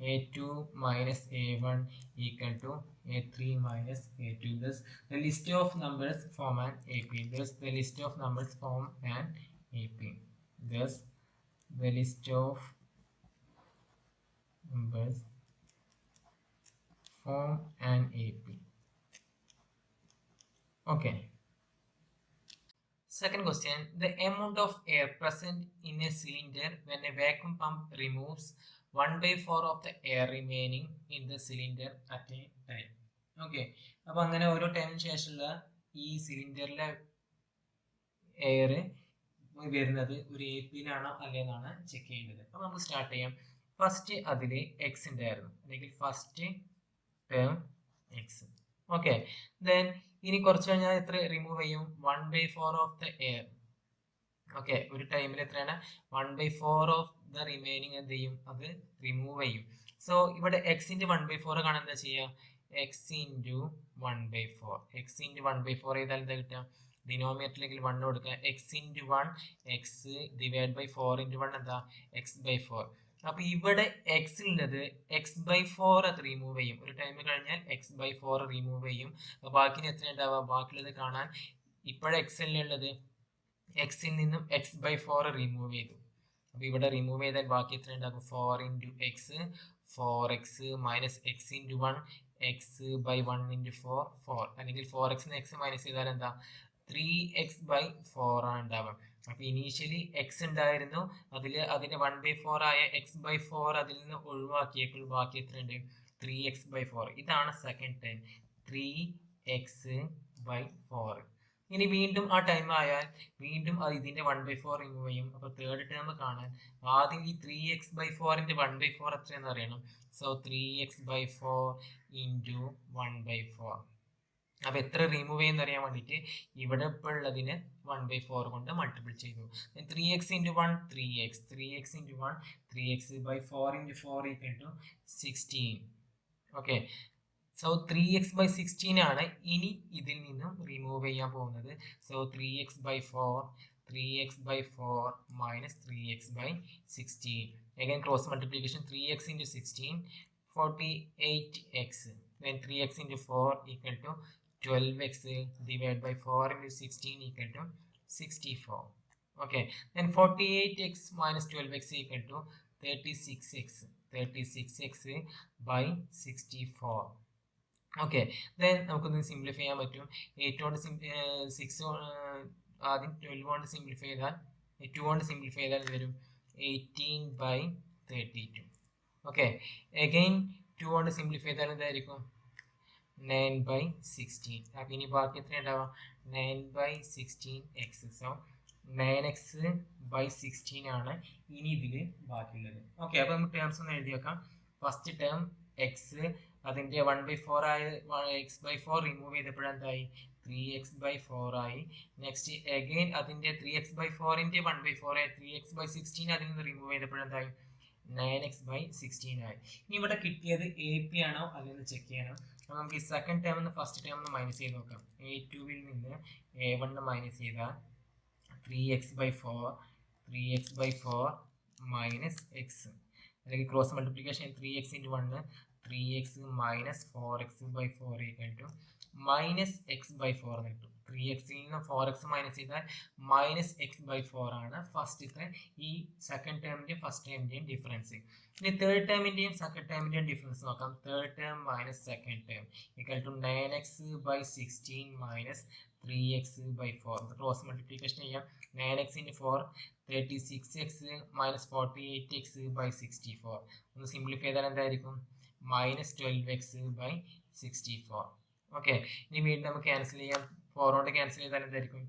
A2 minus A1 equal to A3 minus A2. Thus, the list of numbers form an AP. Thus, the list of numbers form an AP. Thus, the list of numbers form an AP. Okay. Second question. The amount of air present in a cylinder when a vacuum pump removes 1/4 of the air remaining in the cylinder at a time. Okay, അപ്പോൾ അങ്ങനെ ഓരോ ടൈമിന് ശേഷമുള്ള ഈ സിലിണ്ടറിലെ air വരുന്നത് ഒരു AP-യിലാണോ അല്ലേന്നാണ് check ചെയ്യേണ്ടത്. അപ്പോൾ നമുക്ക് സ്റ്റാർട്ട് ചെയ്യാം. ഫസ്റ്റ് അതിൽ എക്സ് ഉണ്ടായിരുന്നു, അല്ലെങ്കിൽ first term X. Okay, then ഇനി കുറച്ച് കഴിഞ്ഞാൽ എത്ര റിമൂവ് ചെയ്യും? 1/4 ഓഫ് ദ എയർ. ഓക്കെ, ഒരു ടൈമിൽ എത്രയാണ്? 1/4 ഓഫ് ദ റിമൈനിങ് എന്ത് ചെയ്യും? അത് റിമൂവ് ചെയ്യും. സോ ഇവിടെ എക്സിൻ്റെ 1/4 കാണാൻ എന്താ ചെയ്യുക? X into 1/4. എക്സ് ഇൻറ്റു 1/4 ചെയ്താൽ എന്താ കിട്ടുക? ഡിനോമിനേറ്ററിലേക്ക് 1 കൊടുക്കുക. X into 1 x divide by 4 into 1 എന്താ? x/4. അപ്പൊ ഇവിടെ എക്സ് ഉള്ളത് x/4 അത് റിമൂവ് ചെയ്യും. ഒരു ടൈം കഴിഞ്ഞാൽ x/4 റിമൂവ് ചെയ്യും. അപ്പൊ ബാക്കി എത്ര ഉണ്ടാവുക? ബാക്കിയുള്ളത് കാണാൻ ഇപ്പോഴെ എക്സ് അല്ലേ ഉള്ളത്, എക്സിൽ നിന്നും x/4 റിമൂവ് ചെയ്തു. അപ്പൊ ഇവിടെ റിമൂവ് ചെയ്താൽ ബാക്കി എത്ര ഉണ്ടാകും? 4 into X, 4x minus X into 1, x/1 into 4, 4, അല്ലെങ്കിൽ 4x എക്സ് മൈനസ് ചെയ്താൽ എന്താ? 3x/4 ആണ് ഉണ്ടാവുക. അപ്പൊ ഇനീഷ്യലി എക്സ് ഉണ്ടായിരുന്നു, അതിന്റെ 1/4 ആയ x/4 അതിൽ നിന്ന് ഒഴിവാക്കിയപ്പോൾ ബാക്കി എത്രയുണ്ട്? 3x/4. ഇതാണ് സെക്കൻഡ് ടൈം, 3x/4. ഇനി വീണ്ടും ആ ടൈം ആയാൽ വീണ്ടും ഇതിന്റെ 1/4 റിമൂവ് ചെയ്യും. അപ്പൊ തേർഡ് ടേം കാണാൻ ആദ്യം ഈ 3x/4ന്റെ 1/4 എത്രയെന്ന് അറിയണം. So 3x/4 into 1/4. അപ്പൊ എത്ര റിമൂവ് ചെയ്യുന്ന അറിയാൻ വേണ്ടിയിട്ട് ഇവിടെ ഇപ്പോൾ ഉള്ളതിന് 1/4 കൊണ്ട് മൾട്ടിപ്പിൾ ചെയ്തു. 3x into 1 3x, 3x into 1 3x/4 into 4 equal to 16. Okay, so 3x/16 ആണ് ഇനി ഇതിൽ നിന്നും റിമൂവ് ചെയ്യാൻ പോകുന്നത്. So 3x/4 minus 3x/16. Again cross multiplication, 3x into 16 48x, then 3x into 4 equal to 12x divided by 4 into 16 equal to 64. Okay, then 48x minus 12x equal to 36x, 36x by 64. Okay, then നമുക്കൊന്ന് simplify ചെയ്യാൻ പറ്റും. 8 കൊണ്ട് 6 ആദ്യം 12 കൊണ്ട് simplify ചെയ്താൽ 2 കൊണ്ട് simplify ചെയ്താൽ വരും 18/32. ഓക്കെ, അഗൈൻ 2 കൊണ്ട് സിംപ്ലിഫൈ ചെയ്താൽ എന്തായിരിക്കും? 9/16. അപ്പം ഇനി ബാക്കി എത്ര ഉണ്ടാവുക? 9/16x. സോ 9x/16 ആണ് ഇനി ഇതിൽ ബാക്കിയുള്ളത്. ഓക്കെ, അപ്പം നമുക്ക് ടേംസ് ഒന്ന് എഴുതി വെക്കാം. ഫസ്റ്റ് ടേം എക്സ്, അതിൻ്റെ 1/4 ആയ x/4 റിമൂവ് ചെയ്തപ്പോഴെന്തായി? 3x/4 ആയി. നെക്സ്റ്റ് അഗൈൻ അതിൻ്റെ 3x/4ന്റെ 1/4 ആയി 3x/16 അതിൽ നിന്ന് റിമൂവ് ചെയ്തപ്പോഴെന്തായി? 9x/16 ആയി. ഇനി ഇവിടെ കിട്ടിയത് AP ആണോ അല്ലെന്ന് ചെക്ക് ചെയ്യണം. അപ്പോൾ നമുക്ക് ഈ സെക്കൻഡ് ടേം നിന്ന് ഫസ്റ്റ് ടേം ഒന്ന് മൈനസ് ചെയ്ത് നോക്കാം. A2വിൽ നിന്ന് A1 മൈനസ് ചെയ്താൽ 3x/4 മൈനസ് എക്സ്, അല്ലെങ്കിൽ cross multiplication 3x into 1 3x minus 4x/4 equal to minus x/4 എന്ന് കിട്ടും. 3xൽ നിന്ന് 4x മൈനസ് ചെയ്താൽ മൈനസ് x/4 ആണ് ഫസ്റ്റത്തെ ഈ സെക്കൻഡ് ടേമിന്റെയും ഫസ്റ്റ് ടേമിന്റെയും ഡിഫറൻസ്. ഇനി തേർഡ് ടേമിന്റെയും സെക്കൻഡ് ടേമിന്റെയും ഡിഫറൻസ് നോക്കാം. Third term minus second term equal to 9x/16 minus 3x/4. Cross multiplication ചെയ്യാം. 9x into 4 36x minus 48x/64. ഒന്ന് സിംപ്ലിഫൈ ചെയ്താൽ എന്തായിരിക്കും? Minus 12x/64. ഓക്കെ, ഇനി വീണ്ടും നമുക്ക് ക്യാൻസൽ ചെയ്യാം. 4 കൊണ്ട് ക്യാൻസൽ ചെയ്താൽ എന്തായിരിക്കും?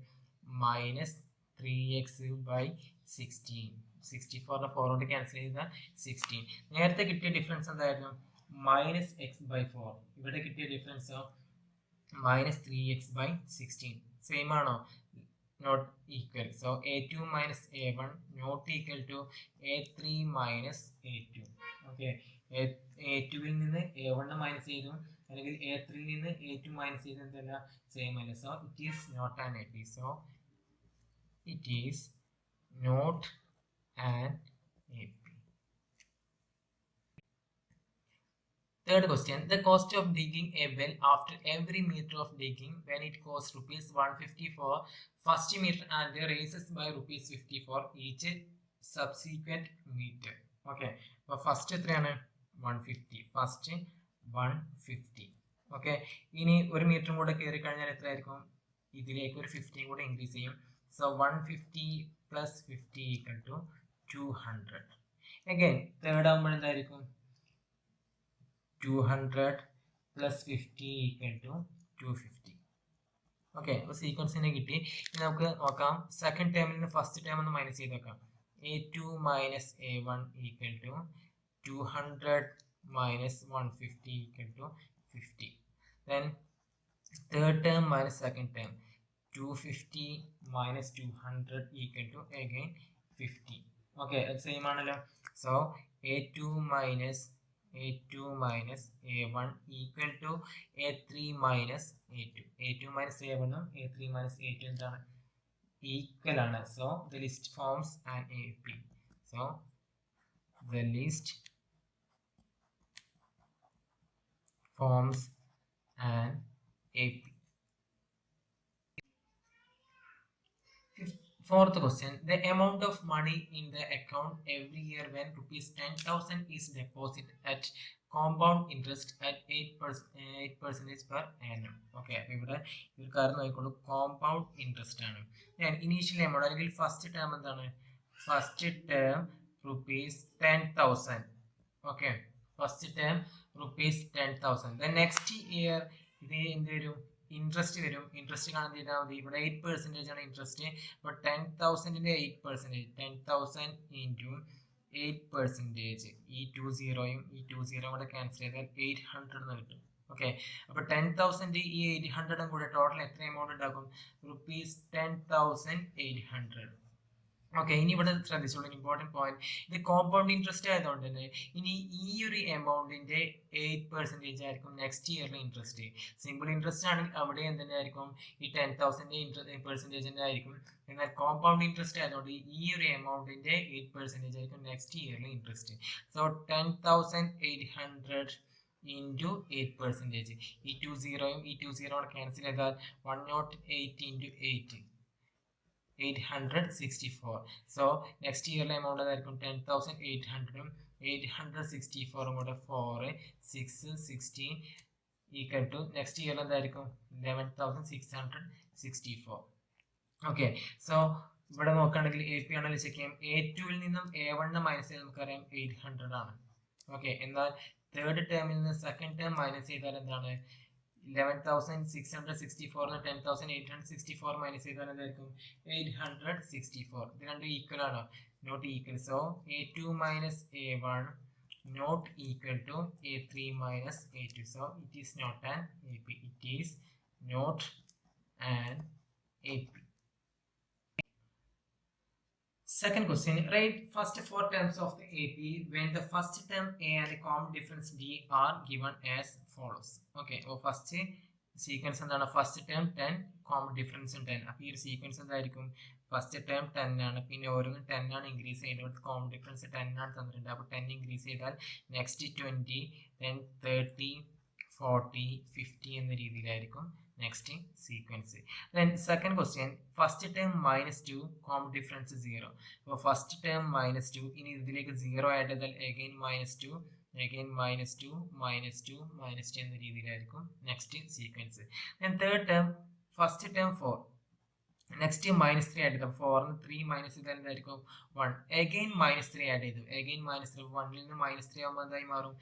Minus 3x/16. 64 4 കൊണ്ട് ക്യാൻസൽ ചെയ്താൽ 16. നേരത്തെ കിട്ടിയ ഡിഫറൻസ് എന്തായിരുന്നു? Minus x/4. ഇവിടെ കിട്ടിയ ഡിഫറൻസോ മൈനസ് 3x/16. സെയിം ആണോ? Not equal. So A2 minus A1 not equal to A3 minus A2. Okay, A2വിൽ നിന്ന് A1 മൈനസ് ചെയ്തു, അല്ലെങ്കിൽ A3ൽ നിന്ന് A2 മൈനസ് ചെയ്ത് എന്തല്ല സെയിം അല്ല. So it is not an AP. So it is not an AP. Third question, the cost of digging a well after every meter of digging, when it costs rupees 150 for first meter and raises by rupees 50 for each subsequent meter. Okay, അപ്പോൾ first എത്രയാണ്? 150. First 150. Okay, ഇനി ഒരു മീറ്ററും കൂടെ കയറി കഴിഞ്ഞാൽ എത്രയായിരിക്കും? ഇതിലേക്ക് ഒരു 15 കൂടെ ഇൻക്രീസ് ചെയ്യും. So 150 plus 50 equal to 200. Again third ആകുമ്പോൾ എന്തായിരിക്കും? 200 പ്ലസ് 50 ഈക്വൽ ടു 250. ഓക്കെ, അപ്പോൾ സീക്വൻസിനെ കിട്ടി. ഇനി നമുക്ക് നോക്കാം സെക്കൻഡ് ടേമിൽ നിന്ന് ഫസ്റ്റ് ടേം ഒന്ന് മൈനസ് ചെയ്ത് നോക്കാം. A2 minus A1 equal to 200 minus 150 equal to 50. Then third term minus second term, 250 minus 200 equal to again 50. Okay, that's same ആണല്ലോ. So A2 minus A1 equal to A3 minus A2. A2 minus A1 A3 minus A2 എന്താണ്? Equal ആണ്. So the list forms an AP. So the list forms an AP. Fourth question, the amount of money in the account every year when rupees 10,000 is deposited at compound interest at 8% per annum. Okay, അപ്പോൾ ഇവിടെ ഒരു കാര്യം നോക്കിക്കോളൂ, compound interest ആണ്. ഞാൻ initial amount അല്ലെങ്കിൽ first term എന്താണ്, first term ₹10,000. Okay, first term ₹10,000. Then next year ഇത് എന്ത് വരും, ഇൻട്രസ്റ്റ് വരും. ഇൻട്രസ്റ്റ് കാണാൻ ചെയ്താൽ മതി, ഇവിടെ 8% ആണ് ഇൻട്രസ്റ്റ്. അപ്പോൾ 10,000ന്റെ 8%, 10,000 ഇൻറ്റു 8%, ഈ 20യും ഈ 20 കൂടെ ക്യാൻസൽ ചെയ്താൽ 800 എന്ന് കിട്ടും. ഓക്കെ, അപ്പോൾ 10,000 ഈ 800 കൂടെ ടോട്ടൽ എത്ര എമൗണ്ട് ഉണ്ടാകും, ₹10,800. ഓക്കെ, ഇനി ഇവിടെ ശ്രദ്ധിച്ചോളൂ, ഇമ്പോർട്ടൻറ്റ് പോയിന്റ്, ഇത് കോമ്പൗണ്ട് ഇൻട്രസ്റ്റ് ആയതുകൊണ്ട് തന്നെ ഇനി ഈ ഒരു എമൗണ്ടിന്റെ 8% ആയിരിക്കും നെക്സ്റ്റ് ഇയറിലെ ഇൻട്രസ്റ്റ്. സിമ്പിൾ ഇൻട്രസ്റ്റ് ആണെങ്കിൽ അവിടെ എന്തിൻ്റെ ആയിരിക്കും, ഈ 10,000 പെർസെൻറ്റേജിൻ്റെ ആയിരിക്കും. എന്നാൽ കോമ്പൗണ്ട് ഇൻട്രസ്റ്റ് ആയതുകൊണ്ട് ഈ ഒരു എമൗണ്ടിന്റെ 8% ആയിരിക്കും നെക്സ്റ്റ് ഇയറിലെ ഇൻട്രസ്റ്റ്. സോ 10,800 ഇൻറ്റു 8%, ഈ 20യും ഈ 20 ക്യാൻസൽ ചെയ്താൽ 108 ഇൻറ്റു 864. സോ നെക്സ്റ്റ് ഇയറിലെ എമൗണ്ട് അതായിരിക്കും 10,800ഉം 864ഉം കൂടെ 4 6 16 ഈക്വൽ ടു നെക്സ്റ്റ് ഇയറിൽ എന്തായിരിക്കും 11,664. ഓക്കെ, സോ ഇവിടെ നോക്കുകയാണെങ്കിൽ AP ആണെങ്കിൽ ചെക്ക് ചെയ്യാം. A2ൽ നിന്നും A1 മൈനസ് ചെയ്താൽ നമുക്കറിയാം 800 ആണ്. ഓക്കെ, എന്നാൽ തേർഡ് ടേമിൽ നിന്ന് സെക്കൻഡ് ടേം മൈനസ് ചെയ്താൽ എന്താണ്, 11,664 10,864 മൈനസ് ചെയ്താൽ എന്തായിരിക്കും 864. ഇത് രണ്ടും ഈക്വൽ ആണോ, not equal. So A2 minus A1 not equal to A3 minus A2. So it is not an AP. It is not an AP. Second question, write first 4 terms of the AP when the first term A and the common difference D are given as follows. Okay, അപ്പോൾ first sequence എന്താണ്, first term 10, common difference 10. അപ്പോൾ ഈ ഒരു sequence എന്തായിരിക്കും, first term 10 ആണ്, പിന്നെ ഓരോന്നും 10 ആണ് ഇൻക്രീസ് ചെയ്യുന്നത്, കോമൺ ഡിഫറൻസ് 10 ആണ് തന്നിട്ടുണ്ട്. അപ്പോൾ 10 ഇൻക്രീസ് ചെയ്താൽ നെക്സ്റ്റ് 20, ദെൻ 30, 40, 50 എന്ന രീതിയിലായിരിക്കും next sequence. Then second question, first term -2, common difference 0. അപ്പോൾ ഫസ്റ്റ് ടേം -2, ഇനി ഇതിലേക്ക് 0 ആഡ് ചെയ്താൽ അഗൈൻ -2, അഗൈൻ -2, -2, -2 എന്ന രീതിയിലായിരിക്കും next sequence. Then third term, first term 4, next -3 add ചെയ്തു, 4ന് 3 മൈനസ് ചെയ്താൽ എന്തായിരിക്കും 1, അഗൈൻ -3 ആഡ് ചെയ്തു, അഗൈൻ -3, 1ൽ നിന്ന് -3 ആകുമ്പോൾ എന്തായി മാറും,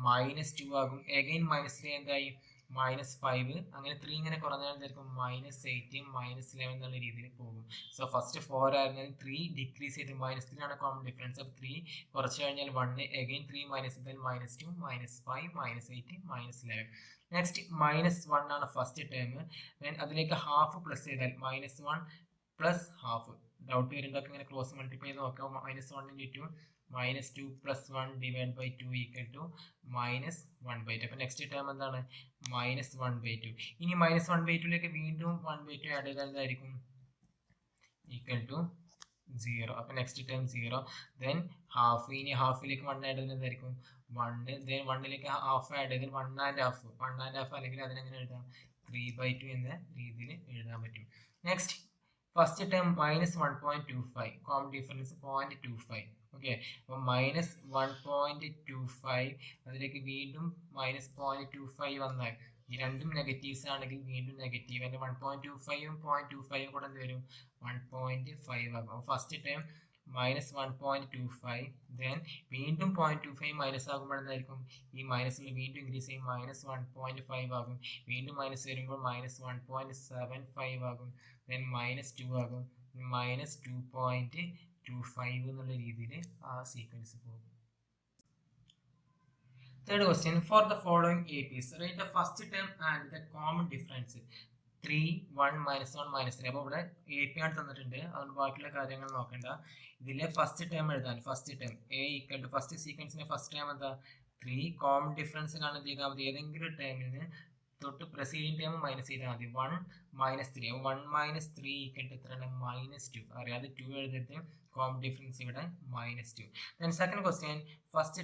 -2 ആകും, അഗൈൻ -3 എന്തായി -5, അങ്ങനെ 3 ഇങ്ങനെ കുറഞ്ഞാൽ എന്തായിരിക്കും -8, -11 എന്നുള്ള രീതിയിൽ പോകും. സോ ഫസ്റ്റ് 4 ആയിരുന്നെങ്കിൽ 3 ഡിക്രീസ് ചെയ്ത് -3 ആണ് കോമൺ ഡിഫറൻസ്. അപ്പോൾ 3 കുറച്ച് കഴിഞ്ഞാൽ 1, അഗൈൻ 3 മൈനസ് ചെയ്താൽ -2, -5, -8, -11. നെക്സ്റ്റ് -1 ആണ് ഫസ്റ്റ് ടേം, ദെൻ അതിലേക്ക് ഹാഫ് പ്ലസ് ചെയ്താൽ -1 പ്ലസ് ഹാഫ്. ഡൗട്ട് വരുന്നതൊക്കെ ഇങ്ങനെ ക്രോസ് മൾട്ടിപ്ലൈ ചെയ്ത് നോക്കാം. -1 into 2 plus 1 divide by 2 equal to -1/2. അപ്പോൾ നെക്സ്റ്റ് ടേം എന്താണ്, -1/2. ഇനി -1/2ലേക്ക് വീണ്ടും 1/2 ആഡ് ചെയ്താൽ എന്തായിരിക്കും, ഈക്വൽ ടു 0. അപ്പോൾ നെക്സ്റ്റ് ടേം 0. ദെൻ ഹാഫ്, ഇനി ഹാഫിലേക്ക് 1 ആഡ് ചെയ്താൽ എന്തായിരിക്കും 1. ദെൻ 1ലേക്ക് ഹാഫ് ആഡ് ചെയ്താൽ 1 ആൻഡ് ഹാഫ്, അല്ലെങ്കിൽ അതിനെങ്ങനെ എഴുതാം, 3/2 എന്ന രീതിയിൽ എഴുതാൻ പറ്റും. Next first term -1.25, common difference 0.25. Okay, അപ്പോൾ -1.25, അതിലേക്ക് വീണ്ടും -0.25 വന്നാൽ ഈ രണ്ടും നെഗറ്റീവ്സ് ആണെങ്കിൽ വീണ്ടും നെഗറ്റീവ്, അതിൻ്റെ 1.25ഉം 0.25ഉം കൂടെ എന്ത് വരും 1.5 ആകും. അപ്പോൾ ഫസ്റ്റ് ടൈം -1.25, ദെൻ വീണ്ടും 0.25 മൈനസ് ആകുമ്പോൾ എന്തായിരിക്കും, ഈ മൈനസിൽ വീണ്ടും ഇൻക്രീസ് ചെയ്യും, -1.5 ആകും, വീണ്ടും മൈനസ് വരുമ്പോൾ -1.75 ആകും, ദെൻ -2 ആകും, -2.25 എന്നുള്ള രീതിയിൽ ആ സീക്വൻസ് പോകും. Third question, for the following APs, write the first term and the common difference. 3, 1, -1, -3. അപ്പോൾ ഇവിടെ AP ആണ് തന്നിട്ടുണ്ട്, അതുകൊണ്ട് ബാക്കിയുള്ള കാര്യങ്ങൾ നോക്കണ്ട. ഇതിലെ ഫസ്റ്റ് ടേം എഴുതാൻ, first term A equal to first സീക്വൻസിന്റെ ഫസ്റ്റ് ടേം എന്താ 3, കോമൺ ഡിഫറൻസ് കാണാൻ ചെയ്താൽ മതി. ഏതെങ്കിലും ടേമിൽ നിന്ന് തൊട്ട് പ്രസീഡിങ് ടേം മൈനസ് ചെയ്താൽ മതി. 1 മൈനസ് 3, 1 മൈനസ് 3 ഈക്വൽ ടു എത്രയാണ്? -2. അറിയാതെ 2 എഴുതിയിട്ട് കോമൺ ഡിഫറൻസ് ഇവിടെ -2. Then second question, first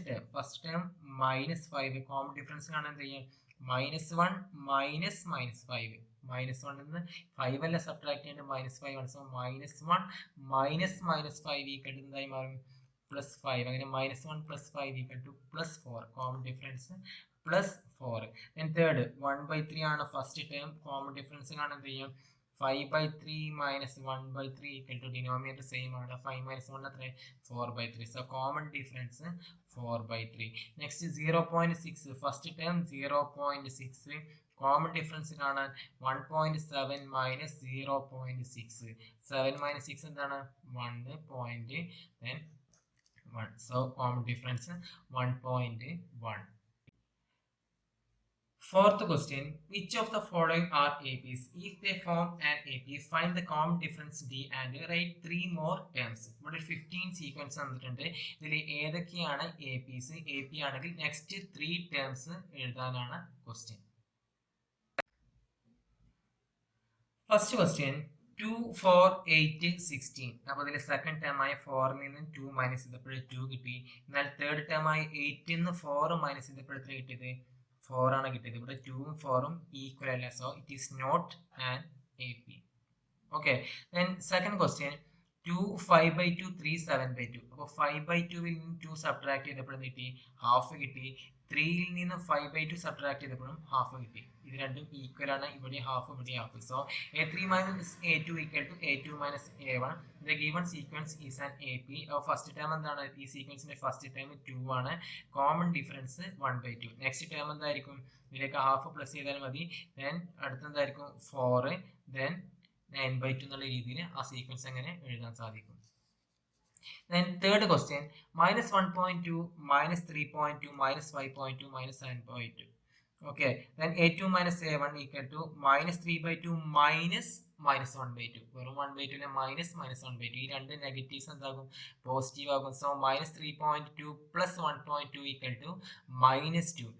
term -5, common difference കാണാൻ എന്ത് ചെയ്യാം? -1 മൈനസ് -5, -1 നിന്ന് 5 അല്ല സബ്ട്രാക്ട് ചെയ്യേണ്ടത്, -5 ആണ്. സോ -1 മൈനസ് -5 ഈക്വൽ ടു എന്തായി മാറും? +5. അങ്ങനെ -1 + 5 equal to +4. Common difference +4. Then third 1/3 ആണ് ഫസ്റ്റ് ടേം. കോമൺ ഡിഫറൻസ് കാണാൻ എന്ത് ചെയ്യാം? 5/3 minus 1/3 equal to denominator same ആണ്. 5 മൈനസ് 1 എത്ര? 4/3. So common difference 4/3. Next 0.6, first term 0.6, common difference കാണാൻ 1.7 മൈനസ് 0.6. 7 മൈനസ് 6 എന്താണ്? 1. Then 1. So common difference 1.1. Fourth question, which of the following are APs? If they form an AP, find the common difference D and write 3 more terms. ഇവിടെ 15 sequence തന്നിട്ടുണ്ട്. ഇതിൽ ഏതൊക്കെയാണ് APs? AP ആണെങ്കിൽ next 3 terms എഴുതാനാണ് question. First question 2, 4, 8, 16. അപ്പോൾ ഇതിൽ second term ആയ 4 നിന്ന് 2 മൈനസ് ചെയ്തപ്പോൾ 2 കിട്ടി. എന്നാൽ തേർഡ് ടേം ആയ 8 നിന്ന് 4 മൈനസ് ചെയ്തപ്പോൾ എത്ര കിട്ടിയത്? 4 ആണ് കിട്ടിയത്. ഇവിടെ 2ഉം 4ഉം ഈക്വൽ അല്ല. So it is not an AP. Okay. Then second question 2, 5/2, 3, 7/2. അപ്പോൾ 5/2 നിന്ന് 2 സബ്ട്രാക്ട് ചെയ്തപ്പോൾ കിട്ടി? ഹാഫ് കിട്ടി. 3ൽ നിന്ന് 5/2 സബ്ട്രാക്ട് ചെയ്തപ്പോഴും ഹാഫ് കിട്ടി. ഇത് രണ്ടും ഈക്വൽ ആണ്. ഇവിടെ ഹാഫ്, ഇവിടെ half. So A3 minus A2 equal to A2 minus A1. The given sequence is an AP. First term എന്താണ്? ഈ സീക്വൻസിന്റെ ഫസ്റ്റ് ടേം 2 ആണ്. Common difference 1/2. നെക്സ്റ്റ് ടേം എന്തായിരിക്കും? ഇതിലേക്ക് ഹാഫ് പ്ലസ് ചെയ്താൽ മതി. ദെൻ അടുത്തെന്തായിരിക്കും? 4. ദെൻ 9/2 എന്നുള്ള രീതിയിൽ ആ സീക്വൻസ് എങ്ങനെ എഴുതാൻ സാധിക്കും? Then third question, -1.2, -3.2, -5.2, -7.2. Okay. Then A2 minus A1 equal to -3/2 minus -1/2. വെറും 1/2 -1/2. ഈ രണ്ട് നെഗറ്റീവ്സ് എന്താകും? പോസിറ്റീവ് ആകും. So -3.2 + 1.2 equal to -2.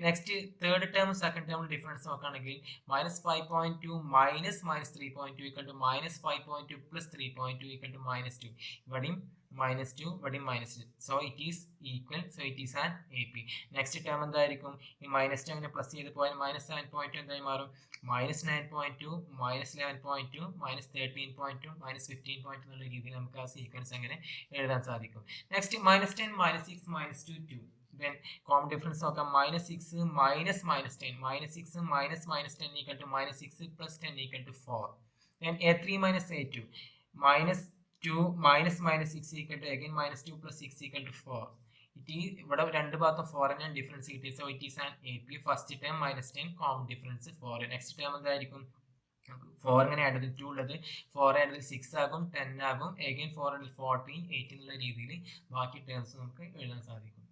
Next third term second term difference നോക്കുകയാണെങ്കിൽ -5.2 minus -3.2 equal to -5.2 + 3.2 equal to -2. ഇവിടെയും -2, ഇവിടെയും -2. So it is equal. So it is an AP. Next term എന്തായിരിക്കും? ഈ -2 അങ്ങനെ പ്ലസ് ചെയ്ത് പോയാൽ -7.2 എന്തായി മാറും? -9.2, -11.2, -13.2, -15.2 എന്നുള്ള രീതിയിൽ നമുക്ക് ആ സീക്വൻസ് അങ്ങനെ എഴുതാൻ സാധിക്കും. നെക്സ്റ്റ് -10, -6, -2, 2. Then common difference നോക്കാം. -6 minus -10. -6 minus -10 equal to -6 plus 10 equal to 4. Then A3 minus A2. -2 minus -6 equal to again -2 plus 6 equal to 4. ഇവിടെ രണ്ട് ഭാഗത്തും 4 ആണ് ഡിഫറൻസ് കിട്ടി. So it is an AP. First term -10, common difference 4. Next term എന്തായിരിക്കും? 4 ഇങ്ങനെ add ചെയ്ത് 2 ഉള്ളത് 4 add ചെയ്ത് 6 ആകും, 10 ആകും. അഗൈൻ 4 ആഡ് 14, 18 എന്നുള്ള രീതിയിൽ ബാക്കി ടേംസ് നമുക്ക് എഴുതാൻ സാധിക്കും.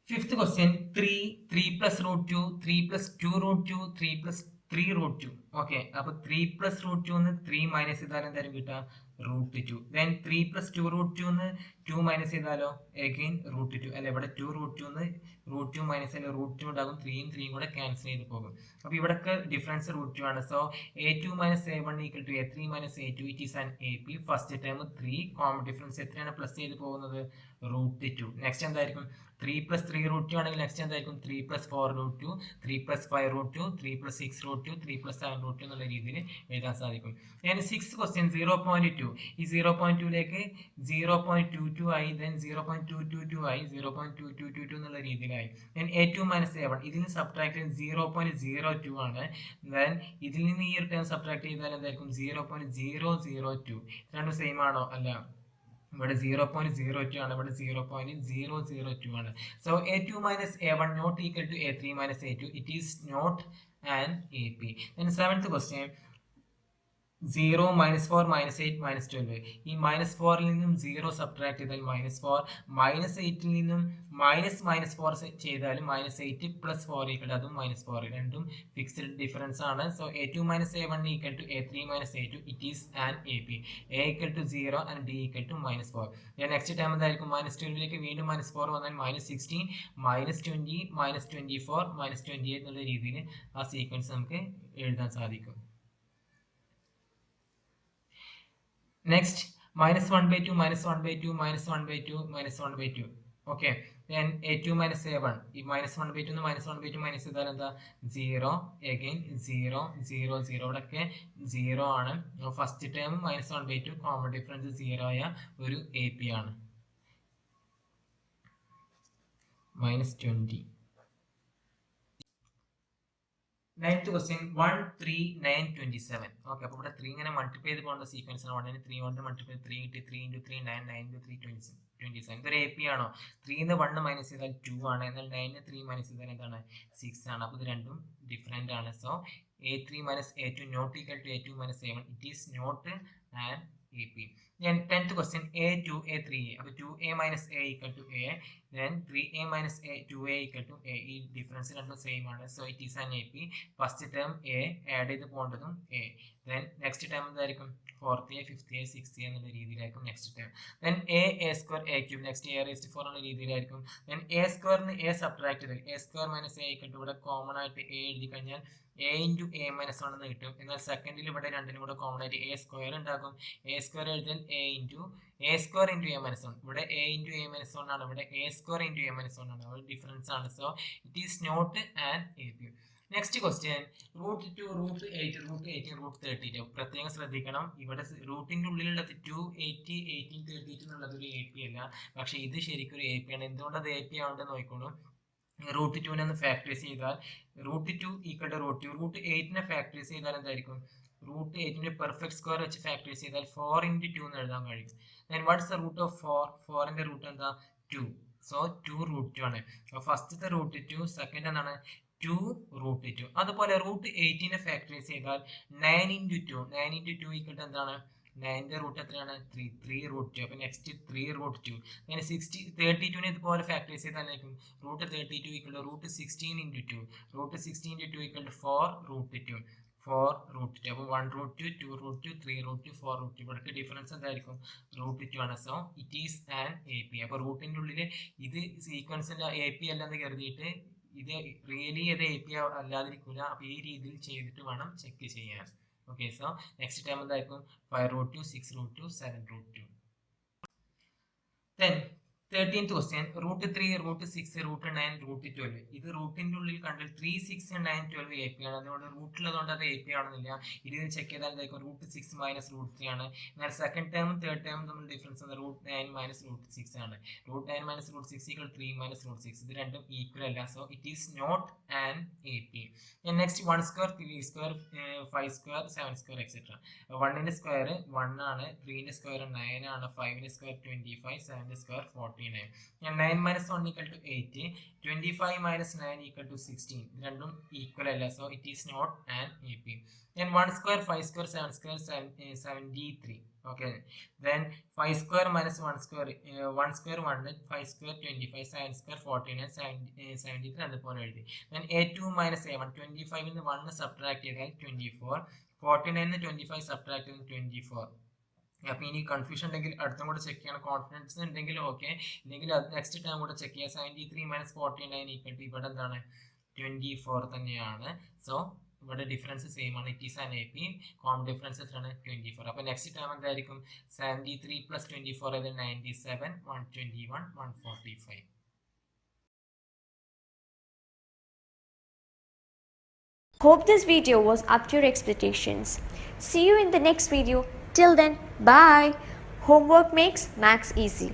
Fifth question 3, 3 plus √2, 3 plus 2 √2, 3 plus 3 √2. Okay. അപ്പൊ 3 plus √2 ന്ന് 3 മൈനസ് ചെയ്താൽ എന്തായാലും കിട്ടുക? √2. ദെൻ 3 plus 2 √2 ന്ന് 2 മൈനസ് ചെയ്താലോ? അഗൈൻ √2. അല്ല, ഇവിടെ 2 √2 ന്ന് √2 മൈനസ് ചെയ്താൽ √2 ഉണ്ടാകും. 3യും 3യും കൂടെ ക്യാൻസൽ ചെയ്ത് പോകും. അപ്പൊ ഇവിടൊക്കെ ഡിഫറൻസ് √2 ആണ്. So A2 minus A1 equal to A3 minus A2. It is an AP. First term 3, common difference എത്രയാണ് പ്ലസ് ചെയ്ത് പോകുന്നത്? √2. നെക്സ്റ്റ് എന്തായിരിക്കും? 3 plus 3 √2 ആണെങ്കിൽ നെക്സ്റ്റ് എന്തായിരിക്കും? 3 plus 4 √2, 3 plus 5 √2, 3 plus 6 √2, 3 plus 7 √2 എന്നുള്ള രീതിയിൽ എഴുതാൻ സാധിക്കും. ഞാൻ 6th ക്വസ്റ്റ്യൻ 0.2. ഈ 0.2ലേക്ക് 0.22 ആയി, ദെൻ 0.222 ആയി, 0.2222 എന്നുള്ള രീതിയിലായി. ദെൻ A2 മൈനസ് A1 ഇതിൽ നിന്ന് സബ്ട്രാക്ട് ചെയ്ത് 0.02 ആണ്. ദെൻ ഇതിൽ നിന്ന് ഈ ഒരു ടേം സബ്ട്രാക്ട് ചെയ്താൽ എന്തായിരിക്കും? 0.002. രണ്ടും സെയിം ആണോ? അല്ല, ഇവിടെ 0.02 ആണ്, ഇവിടെ 0.002 ആണ്. So A2 minus A1 not equal to A3 minus A2. It is not an AP. Then 7th question 0 -4 -8 -12. ഈ -4ൽ നിന്നും 0 സബ്ട്രാക്ട് ചെയ്താൽ -4, -8ൽ നിന്നും -4 ചെയ്താലും -8 + 4 = അതും -4. രണ്ടും ഫിക്സ്ഡ് ഡിഫറൻസ് ആണ്. So a2 - a1 = a3 - a2. It is an AP. a = 0 and b = -4. Next time എന്തായിരിക്കും? -12ലേക്ക് വീണ്ടും -4 വന്നാൽ -16, -20, -24, -28 എന്നുള്ള രീതിയിൽ ആ സീക്വൻസ് നമുക്ക് എഴുതാൻ സാധിക്കും. Next, -1/2, -1/2, -1/2, -1/2. Okay. Then a2 - a1. ഈ -1/2 -1/2 മൈനസ് ചെയ്താൽ എന്താ? 0, again 0, 0, 0. ഇവിടെയൊക്കെ 0 ആണ്. ഫസ്റ്റ് ടേം -1/2, കോമൺ ഡിഫറൻസ് 0 ആയ ഒരു AP ആണ്. -20. 9th question, 1, 3, 9, 27. ഓക്കെ, അപ്പോൾ ഇവിടെ 3 ഇങ്ങനെ മൾട്ടിപ്ലൈ ചെയ്ത് പോകേണ്ട സീക്വൻസ് ആണ്. 1 3 കൊണ്ട് മൾട്ടിപ്ലൈ 3 കിട്ടി, 3 × 3 9, 9 × 3 27. ഇതൊരു AP ആണോ? 3 1 മൈനസ് ചെയ്താൽ 2 ആണ്, എന്നാൽ 9 3 മൈനസ് ചെയ്താൽ എന്താണ്? 6 ആണ്. അപ്പോൾ ഇത് രണ്ടും ഡിഫറെൻ്റ് ആണ്. So a3 - a2 not equal to a2 - a1. It is not an AP. Then 10th question, a2, a3a. അപ്പോൾ 2a - a = a. Then 3a - a 2a = a. ഈ ഡിഫറൻസ് രണ്ടും സെയിം ആണ്. So it is an AP. First term a add ചെയ്ത് പോകേണ്ടതും a. Then next term എന്തായിരിക്കും? 4th a, 5th a, 6th a എന്നുള്ള രീതിയിലായിരിക്കും next term. Then a² a³ next a⁻4 എന്നുള്ള രീതിയിലായിരിക്കും. Then a² a subtract ചെയ്താൽ a² - a = ഇവിടെ common ആയിട്ട് a എഴുതി കഴിഞ്ഞാൽ a × a - 1 എന്ന് കിട്ടും. എന്നാൽ സെക്കൻഡിൽ ഇവിടെ രണ്ടിനും കൂടെ കോമൺ ആയിട്ട് a² ഉണ്ടാകും. a² എഴുതിയാൽ a² × a - 1. ഇവിടെ a × a - 1 ആണ്, ഇവിടെ a² × a - 1 ആണ്. ഒരു ഡിഫറൻസ് ആണ്. So it is not an AP. Next question, √2, √8, √18, √32. പ്രത്യേകം ശ്രദ്ധിക്കണം, ഇവിടെ റൂട്ടിന്റെ ഉള്ളിലുള്ളത് 2, 8, 18, 32 എന്നുള്ളത് ഒരു AP അല്ല. പക്ഷെ ഇത് ശരിക്കും ഒരു AP ആണ്. എന്തുകൊണ്ട് അത് AP ആണെന്ന് നോക്കിക്കോളൂ. √2 ഒന്ന് ഫാക്ടറൈസ് ചെയ്താൽ √2 = √2. √8 ഫാക്ടറൈസ് ചെയ്താൽ എന്തായിരിക്കും? √8 പെർഫെക്റ്റ് സ്ക്വയർ വെച്ച് ഫാക്ടറൈസ് ചെയ്താൽ 4 × 2 എന്ന് എഴുതാൻ കഴിയും. Then what's the root of 4? 4ന്റെ റൂട്ട് എന്താ? 2. സോ 2 √2 ആണ്. അപ്പോൾ ഫസ്റ്റത്തെ √2, സെക്കൻഡ് എന്താണ്? 2 √2. അതുപോലെ √8 ഫാക്ടറൈസ് ചെയ്താൽ 9 × 2. 9 × 2 = എന്താണ്? 9ന്റെ റൂട്ട് എത്രയാണ്? 3. 3 √2. അപ്പോൾ നെക്സ്റ്റ് 3 √2. അങ്ങനെ 32നെ ഇതുപോലെ ഫാക്ടറൈസ് ചെയ്താലേക്കും √32 = √16 × 2. √16 × 2 = 4 √2. 4 √2. അപ്പോൾ 1 √2, 2 √2, 3 √2, 4 √2. ഇവിടേക്ക് ഡിഫറൻസ് എന്തായിരിക്കും? √2 ആണ്. So it is an AP. അപ്പോൾ റൂട്ടിൻ്റെ ഉള്ളിൽ ഇത് സീക്വൻസിൻ്റെ AP അല്ലെന്ന് കരുതിയിട്ട് ഇത് റിയലി ഇത് AP അല്ലാതിരിക്കില്ല. അപ്പോൾ ഈ രീതിയിൽ ചെയ്തിട്ട് വേണം ചെക്ക് ചെയ്യാൻ. ഓക്കെ, സോ നെക്സ്റ്റ് ടൈം എന്തായിരിക്കും? 5 √2, 6 √2, 7 √2. Then 13th question, √3, √6, √9, √12. ഇത് റൂട്ടിന്റെ ഉള്ളിൽ കണ്ടാൽ 3, 6, 9, 12 AP ആണ്. അതുകൊണ്ട് റൂട്ടിലുള്ളതുകൊണ്ട് അത് AP ആണെന്നില്ല. ഇത് ചെക്ക് ചെയ്താൽ എന്തായിരിക്കും? √6 - √3 ആണ്. എന്നാൽ സെക്കൻഡ് ടേമും തേർഡ് ടേമും തമ്മിൽ ഡിഫറൻസ് √9 - √6 ആണ്. √9 - √6 = 3 - √6. ഇത് രണ്ടും ഈക്വൽ അല്ല. So it is not an AP. Next 1² 3² 5² 7² etc. 1ന്റെ സ്ക്വയർ 1 ആണ്, 3ന്റെ സ്ക്വയർ 9 ആണ്, 5ന്റെ സ്ക്വയർ 25, 7ന്റെ സ്ക്വയർ 49. 9 - 1 = 8. 25 - 9 = 16. ഇത് രണ്ടും ഈക്വൽ അല്ല. So it is not an AP. Then 1² 5² 7² 73. Okay. Then 5² - 1², 1² 1, 5² 25, 7² 49, 73 അതുപോലെ എഴുതി. Then a2 - a1. 25 ന്ന് 1 സബ്ട്രാക്ട് ചെയ്താൽ 24. 49 25 സബ്ട്രാക്ട് ചെയ്താൽ 24. അപ്പോൾ ഇനി കൺഫ്യൂഷൻ ഉണ്ടെങ്കിൽ അടുത്തും കൂടെ ചെക്ക് ചെയ്യണം. കോൺഫിഡൻസ് ഉണ്ടെങ്കിൽ ഓക്കെ, ഇല്ലെങ്കിൽ നെക്സ്റ്റ് ടൈം കൂടെ ചെക്ക് ചെയ്യുക. 73 - 49 = ഇവിടെ എന്താണ്? 24 തന്നെയാണ്. സോ ഇവിടെ ഡിഫറൻസ് സെയിം ആണ്. It is an AP. Common difference എത്രയാണ്? 24. അപ്പോൾ നെക്സ്റ്റ് ടൈം എന്തായിരിക്കും? 73 + 24 = 97, 121, 145. Hope this video was up to your expectations. See you in the next video. Till then, bye. Homework makes maths easy.